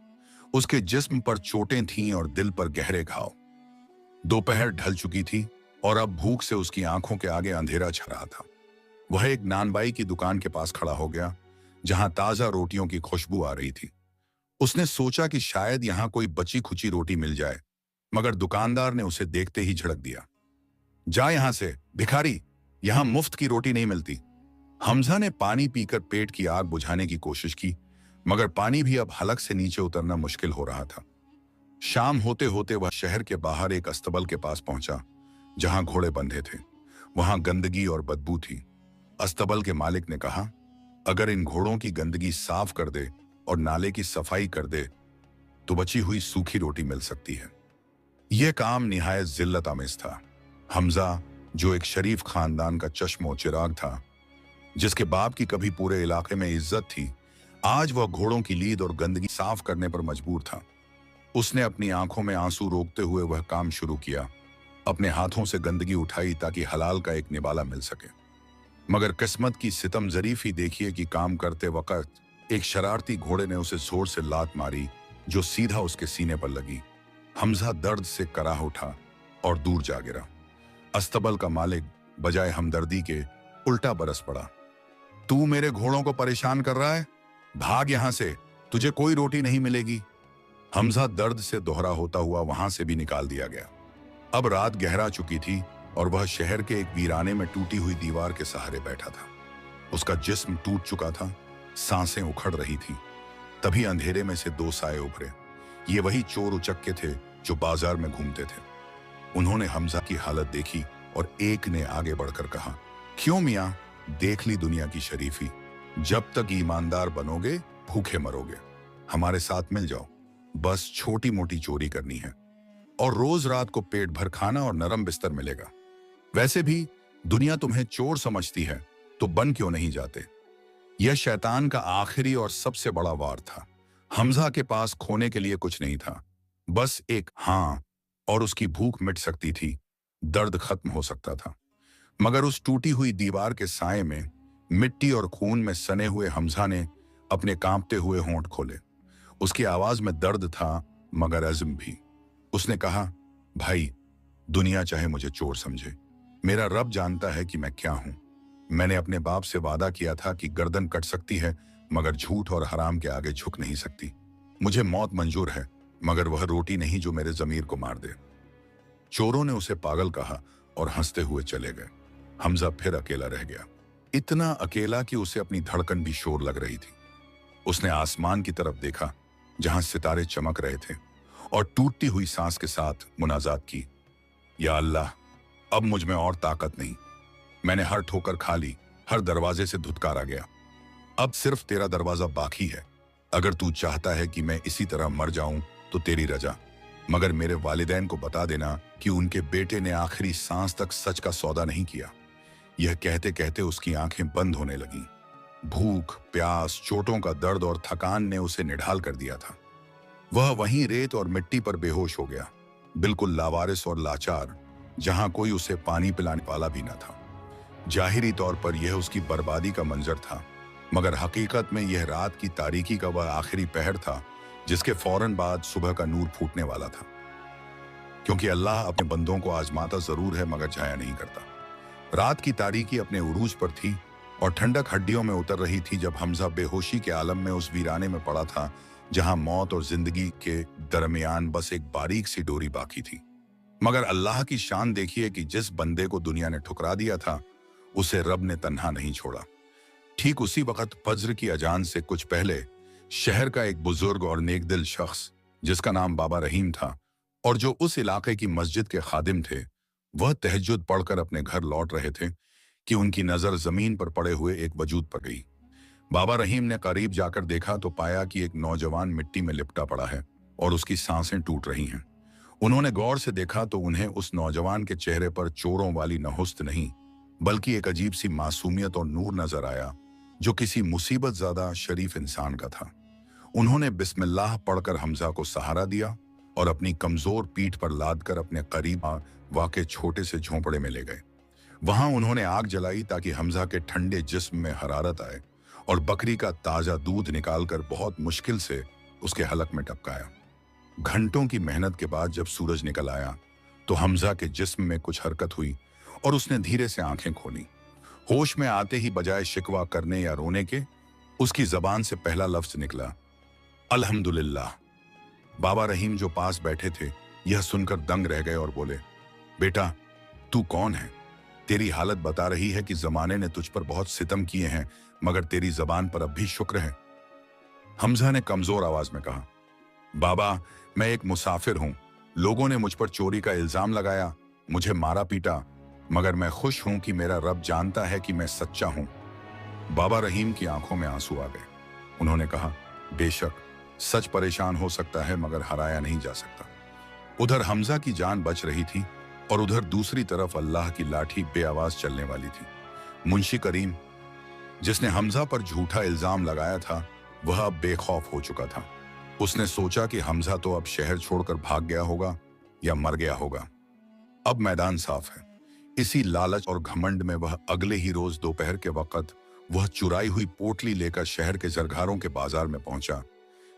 उसके जिस्म पर चोटें थीं और दिल पर गहरे घाव। दोपहर ढल चुकी थी और अब भूख से उसकी आंखों के आगे अंधेरा छा रहा था। वह एक नानबाई की दुकान के पास खड़ा हो गया, जहां ताजा रोटियों की खुशबू आ रही थी। उसने सोचा कि शायद यहां कोई बची खुची रोटी मिल जाए, मगर दुकानदार ने उसे देखते ही झड़क दिया, जा यहां से भिखारी, यहां मुफ्त की रोटी नहीं मिलती। हमजा ने पानी पीकर पेट की आग बुझाने की कोशिश की, मगर पानी भी अब हलक से नीचे उतरना मुश्किल हो रहा था। शाम होते होते वह शहर के बाहर एक अस्तबल के पास पहुंचा, जहां घोड़े बंधे थे। वहां गंदगी और बदबू थी। अस्तबल के मालिक ने कहा, अगर इन घोड़ों की गंदगी साफ कर दे और नाले की सफाई कर दे तो बची हुई सूखी रोटी मिल सकती है। यह काम निहायत जिल्लत आमेज था। हमजा, जो एक शरीफ खानदान का चश्मो चिराग था, जिसके बाप की कभी पूरे इलाके में इज्जत थी, आज वह घोड़ों की लीद और गंदगी साफ करने पर मजबूर था। उसने अपनी आंखों में आंसू रोकते हुए वह काम शुरू किया। अपने हाथों से गंदगी उठाई ताकि हलाल का एक निवाला मिल सके। मगर किस्मत की सितम जरीफी देखिए कि काम करते वक्त एक शरारती घोड़े ने उसे जोर से लात मारी, जो सीधा उसके सीने पर लगी। हमजा दर्द से कराह उठा और दूर जा गिरा। अस्तबल का मालिक बजाय हमदर्दी के उल्टा बरस पड़ा, तू मेरे घोड़ों को परेशान कर रहा है, भाग यहां से, तुझे कोई रोटी नहीं मिलेगी। हमजा दर्द से दोहरा होता हुआ वहां से भी निकाल दिया गया। अब रात गहरा चुकी थी और वह शहर के एक वीराने में टूटी हुई दीवार के सहारे बैठा था। उसका जिस्म टूट चुका था, सांसें उखड़ रही थी। तभी अंधेरे में से दो साए उभरे। ये वही चोर उचक्के थे जो बाजार में घूमते थे। उन्होंने हमजा की हालत देखी और एक ने आगे बढ़कर कहा, क्यों मियां, देख ली दुनिया की शरीफी, जब तक ईमानदार बनोगे भूखे मरोगे। हमारे साथ मिल जाओ, बस छोटी मोटी चोरी करनी है और रोज रात को पेट भर खाना और नरम बिस्तर मिलेगा। वैसे भी दुनिया तुम्हें चोर समझती है तो बन क्यों नहीं जाते। यह शैतान का आखिरी और सबसे बड़ा वार था। हमजा के पास खोने के लिए कुछ नहीं था, बस एक हाँ, और उसकी भूख मिट सकती थी, दर्द खत्म हो सकता था। मगर उस टूटी हुई दीवार के साए में, मिट्टी और खून में सने हुए हमजा ने अपने कांपते हुए होंठ खोले। उसकी आवाज में दर्द था मगर अज़्म भी। उसने कहा, भाई, दुनिया चाहे मुझे चोर समझे, मेरा रब जानता है कि मैं क्या हूं। मैंने अपने बाप से वादा किया था कि गर्दन कट सकती है मगर झूठ और हराम के आगे झुक नहीं सकती। मुझे मौत मंजूर है मगर वह रोटी नहीं जो मेरे जमीर को मार दे। चोरों ने उसे पागल कहा और हंसते हुए चले गए। हमजा फिर अकेला रह गया, इतना अकेला कि उसे अपनी धड़कन भी शोर लग रही थी। उसने आसमान की तरफ देखा जहां सितारे चमक रहे थे और टूटती हुई सांस के साथ मुनाजात की, या अल्लाह, अब मुझ में और ताकत नहीं। मैंने हर ठोकर खा ली, हर दरवाजे से धुतकारा गया। अब सिर्फ तेरा दरवाजा बाकी है। अगर तू चाहता है कि मैं इसी तरह मर जाऊं तो तेरी रजा, मगर मेरे वालिदैन को बता देना कि उनके बेटे ने आखिरी सांस तक सच का सौदा नहीं किया। यह कहते कहते उसकी आंखें बंद होने लगीं। भूख, प्यास, चोटों का दर्द और थकान ने उसे निढाल कर दिया था। वह वहीं रेत और मिट्टी पर बेहोश हो गया, बिल्कुल लावारिस और लाचार, जहां कोई उसे पानी पिलाने वाला भी न था। जाहिरी तौर पर यह उसकी बर्बादी का मंजर था, मगर हकीकत में यह रात की तारीकी का वह आखिरी पहर था जिसके फौरन बाद सुबह का नूर फूटने वाला था। क्योंकि अल्लाह अपने बंदों को आजमाता जरूर है मगर जाया नहीं करता। रात की तारीकी अपने उरूज पर थी और ठंडक हड्डियों में उतर रही थी जब हमजा बेहोशी के आलम में उस वीराने में पड़ा था जहां मौत और जिंदगी के दरमियान बस एक बारीक सी डोरी बाकी थी। मगर अल्लाह की शान देखिए कि जिस बंदे को दुनिया ने ठुकरा दिया था उसे रब ने तन्हा नहीं छोड़ा। ठीक उसी वक्त फज्र की अजान से कुछ पहले शहर का एक बुजुर्ग और नेकदिल शख्स जिसका नाम बाबा रहीम था और जो उस इलाके की मस्जिद के खादिम थे, वह तहज्जुद पढ़कर अपने घर लौट रहे थे कि उनकी नजर जमीन पर पड़े हुए एक वजूद पर गई। बाबा रहीम ने करीब जाकर देखा तो पाया कि एक नौजवान मिट्टी में लिपटा पड़ा है और उसकी सांसें टूट रही हैं। उन्होंने गौर से देखा तो उन्हें उस नौजवान के चेहरे पर चोरों वाली नहुस्त नहीं बल्कि एक अजीब सी मासूमियत और नूर नजर आया जो किसी मुसीबत ज्यादा शरीफ इंसान का था। उन्होंने बिस्मिल्लाह पढ़कर हमजा को सहारा दिया और अपनी कमजोर पीठ पर लादकर अपने करीब वाके छोटे से झोंपड़े में ले गए। वहां उन्होंने आग जलाई ताकि हमजा के ठंडे जिस्म में हरारत आए और बकरी का ताजा दूध निकालकर बहुत मुश्किल से उसके हलक में टपकाया। घंटों की मेहनत के बाद जब सूरज निकल आया तो हमजा के जिस्म में कुछ हरकत हुई और उसने धीरे से आंखें खोली। होश में आते ही बजाय शिकवा करने या रोने के उसकी जबान से पहला लफ्ज निकला, अल्हम्दुलिल्लाह। बाबा रहीम जो पास बैठे थे यह सुनकर दंग रह गए और बोले, बेटा, तू कौन है? तेरी हालत बता रही है कि जमाने ने तुझ पर बहुत सितम किए हैं मगर तेरी जबान पर अब भी शुक्र है। हमजा ने कमजोर आवाज में कहा, बाबा, मैं एक मुसाफिर हूं। लोगों ने मुझ पर चोरी का इल्जाम लगाया, मुझे मारा पीटा, मगर मैं खुश हूं कि मेरा रब जानता है कि मैं सच्चा हूं। बाबा रहीम की आंखों में आंसू आ गए। उन्होंने कहा, बेशक सच परेशान हो सकता है मगर हराया नहीं जा सकता। उधर हमजा की जान बच रही थी और उधर दूसरी तरफ अल्लाह की लाठी बेआवाज चलने वाली थी। मुंशी करीम, जिसने हमजा पर झूठा इल्जाम लगाया था, वह अब बेखौफ हो चुका था। उसने सोचा कि हमजा तो अब शहर छोड़कर भाग गया होगा या मर गया होगा। अब मैदान साफ है। इसी लालच और घमंड में वह अगले ही रोज दोपहर के वक्त वह चुराई हुई पोटली लेकर शहर के जरगारों के बाजार में पहुंचा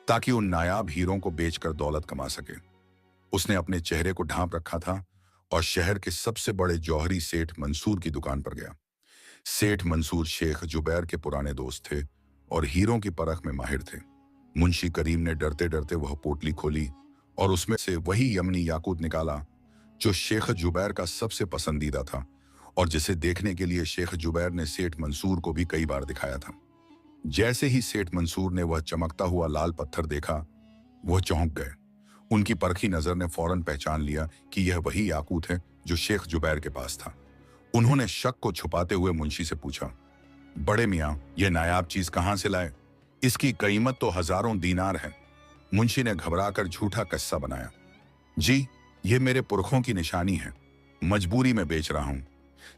ताकि उन नायाब हीरों को बेचकर दौलत कमा सके। उसने अपने चेहरे को ढांप रखा था और शहर के सबसे बड़े जौहरी सेठ मंसूर की दुकान पर गया। सेठ मंसूर शेख जुबैर के पुराने दोस्त थे और हीरों की परख में माहिर थे। मुंशी करीम ने डरते डरते वह पोटली खोली और उसमें से वही यमनी याकूत निकाला जो शेख जुबैर का सबसे पसंदीदा था और जिसे देखने के लिए शेख जुबैर ने सेठ मंसूर को भी कई बार दिखाया था। जैसे ही सेठ मंसूर ने वह चमकता हुआ लाल पत्थर देखा, वह चौंक गए। उनकी परखी नजर ने फौरन पहचान लिया कि यह वही याकूत है जो शेख जुबैर के पास था। उन्होंने शक को छुपाते हुए मुंशी से पूछा, बड़े मियाँ, ये नायाब चीज कहाँ से लाए? इसकी कीमत तो हजारों दीनार है। मुंशी ने घबराकर झूठा किस्सा बनाया। जी, ये मेरे पुरखों की निशानी है, मजबूरी में बेच रहा हूं।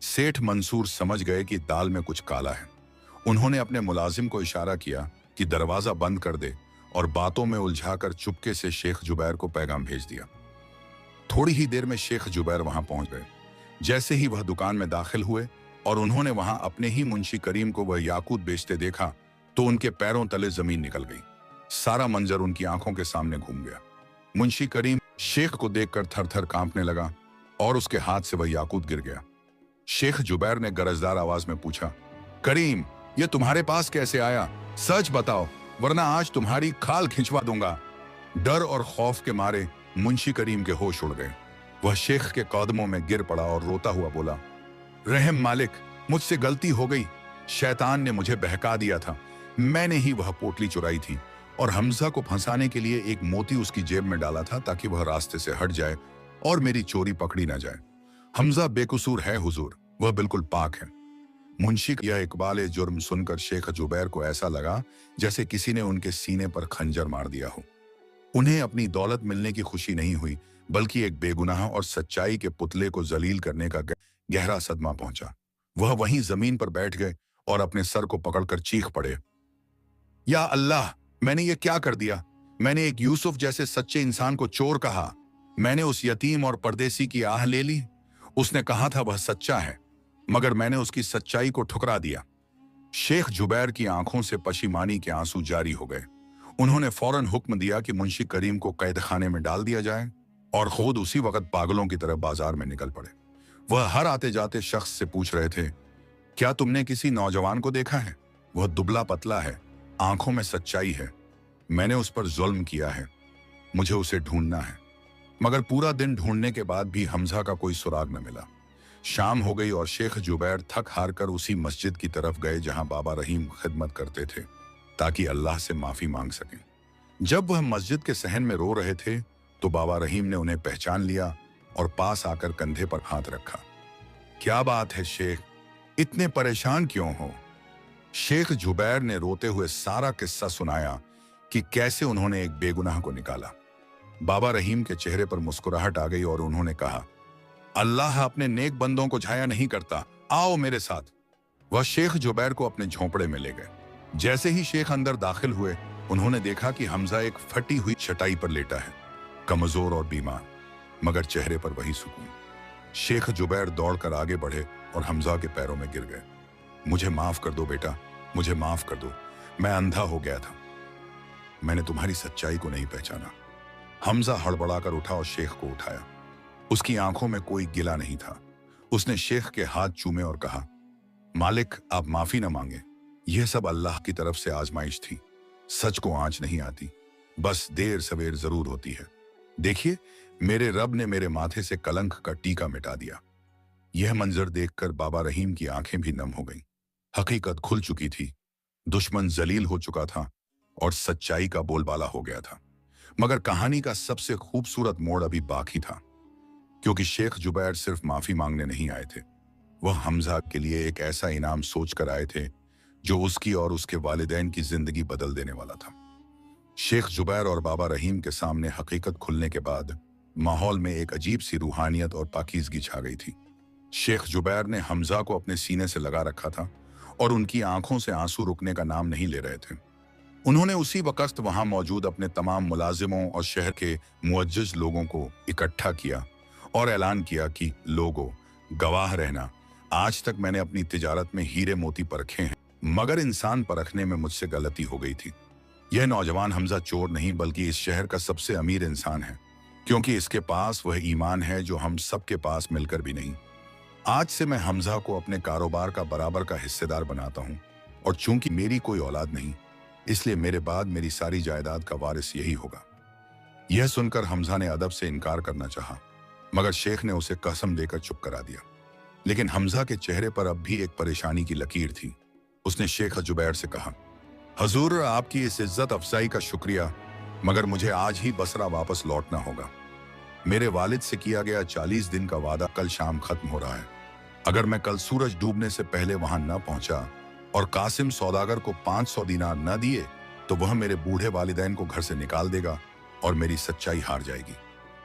सेठ मंसूर समझ गए कि दाल में कुछ काला है। उन्होंने अपने मुलाजिम को इशारा किया कि दरवाजा बंद कर दे और बातों में उलझाकर चुपके से शेख जुबैर को पैगाम भेज दिया। थोड़ी ही देर में शेख जुबैर वहां पहुंच गए। जैसे ही वह दुकान में दाखिल हुए और उन्होंने वहां अपने ही मुंशी करीम को वह याकूत बेचते देखा तो उनके पैरों तले जमीन निकल गई। सारा मंजर उनकी आंखों के सामने घूम गया। मुंशी करीम शेख को देखकर थर थर कांपने लगा और उसके हाथ से वह याकूत गिर गया। शेख जुबैर ने गरजदार आवाज में पूछा, करीम, ये तुम्हारे पास कैसे आया? सच बताओ, वरना आज तुम्हारी खाल खिंचवा दूंगा। डर और खौफ के मारे मुंशी करीम के होश उड़ गए। वह शेख के कदमों में गिर पड़ा और रोता हुआ बोला, रहम मालिक, मुझसे गलती हो गई। शैतान ने मुझे बहका दिया था। मैंने ही वह पोटली चुराई थी और हमजा को फंसाने के लिए एक मोती उसकी जेब में डाला था ताकि वह रास्ते से हट जाए और मेरी चोरी पकड़ी ना जाए। हमजा बेकसूर है हुजूर, वह बिल्कुल पाक है। मुंशी का यह इकबाल जुर्म सुनकर शेख जुबैर को ऐसा लगा जैसे किसी ने उनके सीने पर खंजर मार दिया हो। उन्हें अपनी दौलत मिलने की खुशी नहीं हुई, बल्कि एक बेगुनाह और सच्चाई के पुतले को जलील करने का गहरा सदमा पहुंचा। वह वहीं जमीन पर बैठ गए और अपने सर को पकड़कर चीख पड़े, या अल्लाह, मैंने ये क्या कर दिया? मैंने एक यूसुफ जैसे सच्चे इंसान को चोर कहा। मैंने उस यतीम और परदेसी की आह ले ली। उसने कहा था वह सच्चा है, मगर मैंने उसकी सच्चाई को ठुकरा दिया। शेख जुबैर की आंखों से पशिमानी के आंसू जारी हो गए। उन्होंने फौरन हुक्म दिया कि मुंशी करीम को कैद खाने में डाल दिया जाए और खुद उसी वक्त पागलों की तरह बाजार में निकल पड़े। वह हर आते जाते शख्स से पूछ रहे थे, क्या तुमने किसी नौजवान को देखा है? वह दुबला पतला है, आंखों में सच्चाई है। मैंने उस पर जुल्म किया है, मुझे उसे ढूंढना है। मगर पूरा दिन ढूंढने के बाद भी हमजा का कोई सुराग न मिला। शाम हो गई और शेख जुबैर थक हार कर उसी मस्जिद की तरफ गए जहां बाबा रहीम खिदमत करते थे, ताकि अल्लाह से माफी मांग सकें। जब वह मस्जिद के सहन में रो रहे थे तो बाबा रहीम ने उन्हें पहचान लिया और पास आकर कंधे पर हाथ रखा। क्या बात है शेख, इतने परेशान क्यों हो? शेख जुबैर ने रोते हुए सारा किस्सा सुनाया कि कैसे उन्होंने एक बेगुनाह को निकाला। बाबा रहीम के चेहरे पर मुस्कुराहट आ गई और उन्होंने कहा, अल्लाह अपने नेक बंदों को झाया नहीं करता, आओ मेरे साथ। वह शेख जुबैर को अपने झोंपड़े में ले गए। जैसे ही शेख अंदर दाखिल हुए, उन्होंने देखा कि हमजा एक फटी हुई चटाई पर लेटा है, कमजोर और बीमार, मगर चेहरे पर वही सुकून। शेख जुबैर दौड़कर आगे बढ़े और हमजा के पैरों में गिर गए। मुझे माफ कर दो बेटा, मुझे माफ कर दो, मैं अंधा हो गया था, मैंने तुम्हारी सच्चाई को नहीं पहचाना। हमजा हड़बड़ाकर उठा और शेख को उठाया। उसकी आंखों में कोई गिला नहीं था। उसने शेख के हाथ चूमे और कहा, मालिक, आप माफी न मांगे, यह सब अल्लाह की तरफ से आजमाइश थी। सच को आंच नहीं आती, बस देर सवेर जरूर होती है। देखिए, मेरे रब ने मेरे माथे से कलंक का टीका मिटा दिया। यह मंजर देखकर बाबा रहीम की आंखें भी नम हो गईं। हकीकत खुल चुकी थी, दुश्मन जलील हो चुका था और सच्चाई का बोलबाला हो गया था। मगर कहानी का सबसे खूबसूरत मोड़ अभी बाकी था, क्योंकि शेख जुबैर सिर्फ माफी मांगने नहीं आए थे, वह हमजा के लिए एक ऐसा इनाम सोच कर आए थे जो उसकी और उसके वालिदैन की जिंदगी बदल देने वाला था। शेख जुबैर और बाबा रहीम के सामने हकीकत खुलने के बाद माहौल में एक अजीब सी रूहानियत और पाकीज़गी छा गई थी। शेख जुबैर ने हमजा को अपने सीने से लगा रखा था और उनकी आंखों से आंसू रुकने का नाम नहीं ले रहे थे। उन्होंने उसी वक्त वहां मौजूद अपने तमाम मुलाजिमों और शहर के मुअज्जज लोगों को इकट्ठा किया और ऐलान किया कि लोगों, गवाह रहना, आज तक मैंने अपनी तिजारत में हीरे मोती परखे हैं, मगर इंसान परखने में मुझसे गलती हो गई थी। यह नौजवान हमजा चोर नहीं बल्कि इस शहर का सबसे अमीर इंसान है, क्योंकि इसके पास वह ईमान है जो हम सबके पास मिलकर भी नहीं। आज से मैं हमजा को अपने कारोबार का बराबर का हिस्सेदार बनाता हूँ, और चूंकि मेरी कोई औलाद नहीं, इसलिए मेरे बाद मेरी सारी जायदाद का वारिस यही होगा। यह सुनकर हमजा ने अदब से इनकार करना चाहा, मगर शेख ने उसे कसम देकर चुप करा दिया। लेकिन हमजा के चेहरे पर अब भी एक परेशानी की लकीर थी। उसने शेख जुबैर से कहा, हजूर, आपकी इस इज्जत अफजाई का शुक्रिया, मगर मुझे आज ही बसरा वापस लौटना होगा। मेरे वालिद से किया गया 40 दिन का वादा कल शाम खत्म हो रहा है। अगर मैं कल सूरज डूबने से पहले वहां न पहुंचा और कासिम सौदागर को 500 दीनार न दिए तो वह मेरे बूढ़े वालिदैन को घर से निकाल देगा और मेरी सच्चाई हार जाएगी।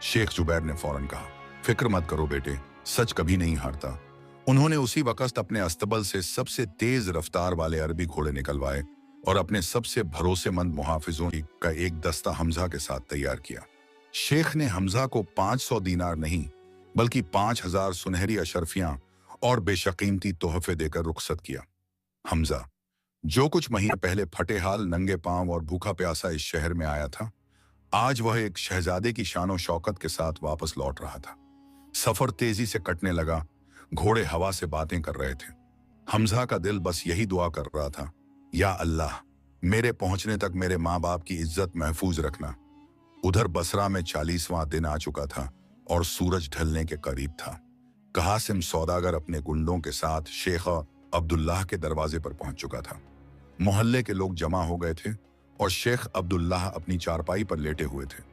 शेख जुबैर ने फौरन कहा, फिक्र मत करो बेटे, सच कभी नहीं हारता। उन्होंने उसी वक्त अपने अस्तबल से सबसे तेज रफ्तार वाले अरबी घोड़े निकलवाए और अपने सबसे भरोसेमंद मुहाफिजों का एक दस्ता हमजा के साथ तैयार किया। शेख ने हमजा को 500 दीनार नहीं बल्कि 5000 सुनहरी अशरफियां और बेशकीमती तोहफे देकर रुखसत किया। हमजा, जो कुछ महीने पहले फटे हाल, नंगे पांव और भूखा प्यासा इस शहर में आया था, आज वह एक शहजादे की शानो शौकत के साथ वापस लौट रहा था। सफर तेजी से कटने लगा, घोड़े हवा से बातें कर रहे थे। हमजा का दिल बस यही दुआ कर रहा था, या अल्लाह, मेरे पहुंचने तक मेरे माँ बाप की इज्जत महफूज रखना। उधर बसरा में 40वां दिन आ चुका था और सूरज ढलने के करीब था। कासिम सौदागर अपने गुंडों के साथ शेख अब्दुल्लाह के दरवाजे पर पहुंच चुका था। मोहल्ले के लोग जमा हो गए थे और शेख अब्दुल्लाह अपनी चारपाई पर लेटे हुए थे।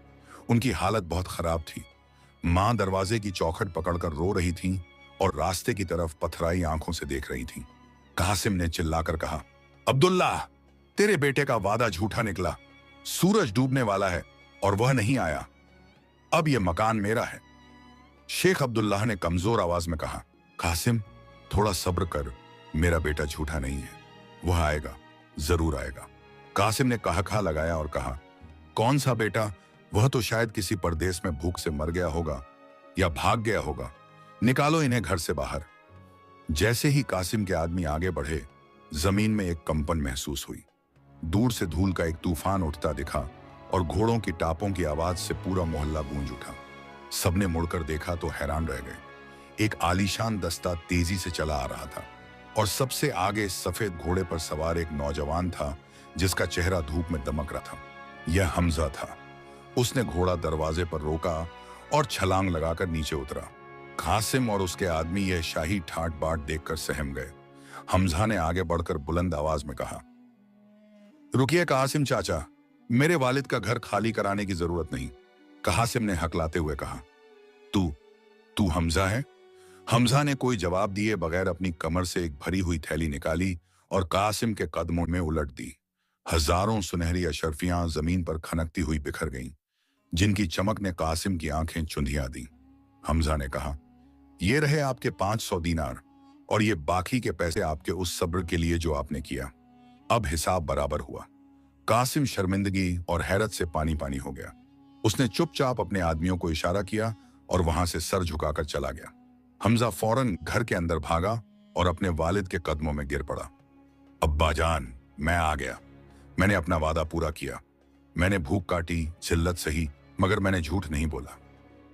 उनकी हालत बहुत खराब थी। मां दरवाजे की चौखट पकड़कर रो रही थी और रास्ते की तरफ पथराई आंखों से देख रही थी। कासिम ने चिल्लाकर कहा, अब्दुल्लाह, तेरे बेटे का वादा झूठा निकला। सूरज डूबने वाला है और वह नहीं आया। अब यह मकान मेरा है। शेख अब्दुल्लाह ने कमजोर आवाज में कहा, कासिम, थोड़ा सब्र कर, मेरा बेटा झूठा नहीं है, वह आएगा, जरूर आएगा। कासिम ने कहखा लगाया और कहा, कौन सा बेटा? वह तो शायद किसी परदेश में भूख से मर गया होगा या भाग गया होगा। निकालो इन्हें घर से बाहर। जैसे ही कासिम के आदमी आगे बढ़े, जमीन में एक कंपन महसूस हुई। दूर से धूल का एक तूफान उठता दिखा और घोड़ों की टापों की आवाज से पूरा मोहल्ला गूंज उठा। सबने मुड़कर देखा तो हैरान रह गए। एक आलीशान दस्ता तेजी से चला आ रहा था और सबसे आगे सफेद घोड़े पर सवार एक नौजवान था जिसका चेहरा धूप में दमक रहा था। यह हमजा था। उसने घोड़ा दरवाजे पर रोका और छलांग लगाकर नीचे उतरा। कासिम और उसके आदमी यह शाही ठाट बाट देखकर सहम गए। हमजा ने आगे बढ़कर बुलंद आवाज में कहा, रुकिए कासिम चाचा, मेरे वालिद का घर खाली कराने की जरूरत नहीं। कासिम ने हकलाते हुए कहा, तू हमजा है? हमजा ने कोई जवाब दिए बगैर अपनी कमर से एक भरी हुई थैली निकाली और कासिम के कदमों में उलट दी। हजारों सुनहरी अशरफियां जमीन पर खनकती हुई बिखर गईं, जिनकी चमक ने कासिम की आंखें चुंधिया दी। हमजा ने कहा, ये रहे आपके 500 दीनार और ये बाकी के पैसे आपके उस सब्र के लिए जो आपने किया। अब हिसाब बराबर हुआ। कासिम शर्मिंदगी और हैरत से पानी पानी हो गया। उसने चुपचाप अपने आदमियों को इशारा किया और वहां से सर झुकाकर चला गया। हमजा फौरन घर के अंदर भागा और अपने वालिद के कदमों में गिर पड़ा। अब्बा जान, मैं आ गया। मैंने अपना वादा पूरा किया। मैंने भूख काटी, जिल्लत सही, मगर मैंने झूठ नहीं बोला।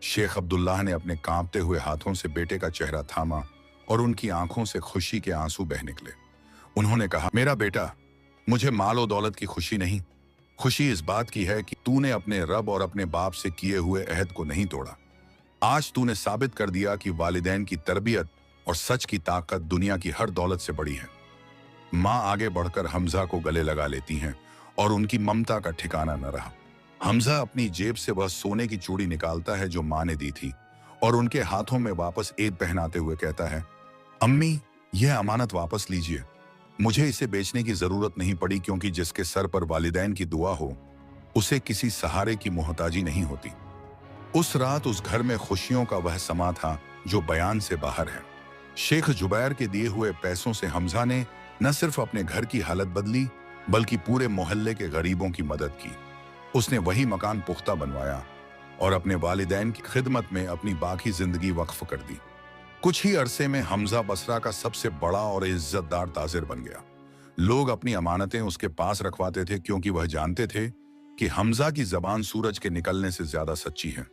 शेख अब्दुल्लाह ने अपने कांपते हुए हाथों से बेटे का चेहरा थामा और उनकी आंखों से खुशी के आंसू बह निकले। उन्होंने कहा, मेरा बेटा, मुझे माल और दौलत की खुशी नहीं, खुशी इस बात की है कि तूने अपने रब और अपने बाप से किए हुए अहद को नहीं तोड़ा। आज तूने साबित कर दिया कि वालिदैन की तरबियत और सच की ताकत दुनिया की हर दौलत से बड़ी है। मां आगे बढ़कर हमजा को गले लगा लेती हैं और उनकी ममता का ठिकाना न रहा। हमजा अपनी जेब से वह सोने की चूड़ी निकालता है जो मां ने दी थी और उनके हाथों में वापस ईद पहनाते हुए कहता है, अम्मी, यह अमानत वापस लीजिए। मुझे इसे बेचने की जरूरत नहीं पड़ी, क्योंकि जिसके सर पर वालिदैन की दुआ हो उसे किसी सहारे की मोहताजी नहीं होती। उस रात उस घर में खुशियों का वह समा था जो बयान से बाहर है। शेख जुबैर के दिए हुए पैसों से हमजा ने न सिर्फ अपने घर की हालत बदली बल्कि पूरे मोहल्ले के गरीबों की मदद की। उसने वही मकान पुख्ता बनवाया और अपने वालिदैन की खिदमत में अपनी बाकी जिंदगी वक्फ कर दी। कुछ ही अरसे में हमजा बसरा का सबसे बड़ा और इज्जतदार ताजिर बन गया। लोग अपनी अमानतें उसके पास रखवाते थे क्योंकि वह जानते थे कि हमजा की जबान सूरज के निकलने से ज्यादा सच्ची है।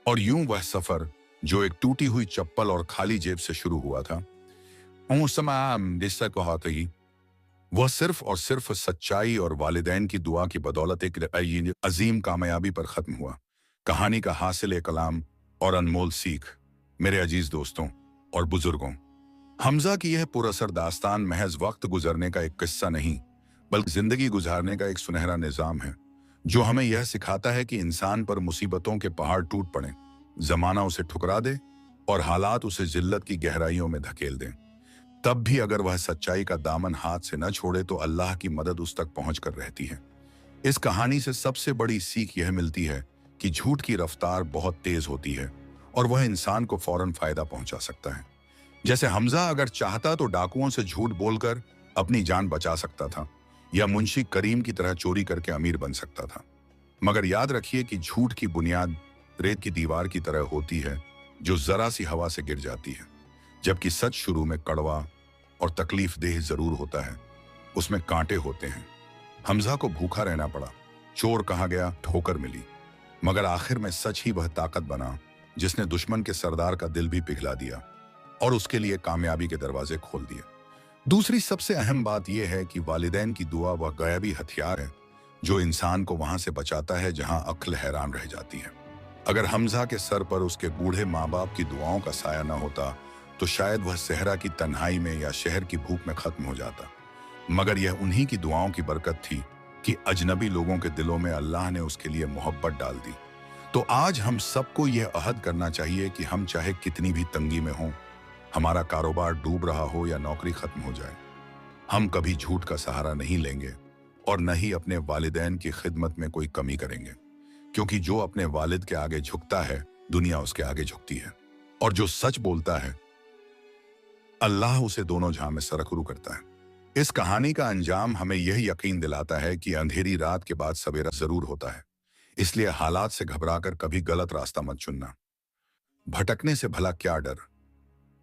और यूं वह सफर, जो एक टूटी हुई चप्पल और खाली जेब से शुरू हुआ था, वह सिर्फ और सिर्फ सच्चाई और वालिदैन की दुआ की बदौलत एक अजीम कामयाबी पर खत्म हुआ। कहानी का हासिल कलाम और अनमोल सीख, मेरे अजीज दोस्तों और बुजुर्गों, हमजा की यह पुरअसर दास्तान महज वक्त गुजरने का एक किस्सा नहीं बल्कि जिंदगी गुजारने का एक सुनहरा निजाम है, जो हमें यह सिखाता है कि इंसान पर मुसीबतों के पहाड़ टूट पड़े, जमाना उसे ठुकरा दे और हालात उसे जिल्लत की गहराइयों में धकेल दें, तब भी अगर वह सच्चाई का दामन हाथ से न छोड़े तो अल्लाह की मदद उस तक पहुंच कर रहती है। इस कहानी से सबसे बड़ी सीख यह मिलती है कि झूठ की रफ्तार बहुत तेज होती है और वह इंसान को फौरन फायदा पहुंचा सकता है। जैसे हमजा अगर चाहता तो डाकुओं से झूठ बोलकर अपनी जान बचा सकता था, या मुंशी करीम की तरह चोरी करके अमीर बन सकता था। मगर याद रखिए कि झूठ की बुनियाद रेत की दीवार की तरह होती है, जो जरा सी हवा से गिर जाती है, जबकि सच शुरू में कड़वा और तकलीफ देह जरूर होता है, उसमें कांटे होते हैं। हमजा को भूखा रहना पड़ा, चोर कहा गया, ठोकर मिली, मगर आखिर में सच ही वह ताकत बना जिसने दुश्मन के सरदार का दिल भी पिघला दिया और उसके लिए कामयाबी के दरवाजे खोल दिए। दूसरी सबसे अहम बात यह है कि वालिदैन की दुआ वह गायबी हथियार है जो इंसान को वहां से बचाता है जहां अक्ल हैरान रह जाती है। अगर हमजा के सर पर उसके बूढ़े माँ बाप की दुआओं का साया न होता तो शायद वह सहरा की तन्हाई में या शहर की भूख में खत्म हो जाता, मगर यह उन्हीं की दुआओं की बरकत थी कि अजनबी लोगों के दिलों में अल्लाह ने उसके लिए मोहब्बत डाल दी। तो आज हम सबको यह अहद करना चाहिए कि हम चाहे कितनी भी तंगी में हों, हमारा कारोबार डूब रहा हो या नौकरी खत्म हो जाए, हम कभी झूठ का सहारा नहीं लेंगे और न ही अपने वालिदैन की खिदमत में कोई कमी करेंगे, क्योंकि जो अपने वालिद के आगे झुकता है दुनिया उसके आगे झुकती है, और जो सच बोलता है अल्लाह उसे दोनों जहां में सरखरू करता है। इस कहानी का अंजाम हमें यह यकीन दिलाता है कि अंधेरी रात के बाद सवेरा जरूर होता है, इसलिए हालात से घबराकर कभी गलत रास्ता मत चुनना। भटकने से भला क्या डर,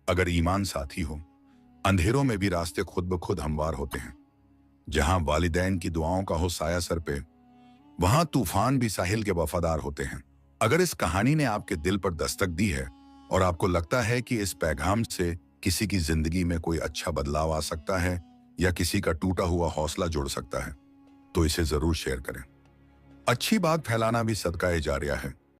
अगर ईमान साथी हो, अंधेरों में भी रास्ते खुद ब खुद हमवार होते हैं। जहां वालिदैन की दुआओं का हो साया सर पे, वहां तूफान भी साहिल के वफादार होते हैं। अगर इस कहानी ने आपके दिल पर दस्तक दी है और आपको लगता है कि इस पैगाम से किसी की जिंदगी में कोई अच्छा बदलाव आ सकता है या किसी का टूटा हुआ हौसला जुड़ सकता है, तो इसे जरूर शेयर करें। अच्छी बात फैलाना भी सदका ए जारिया है।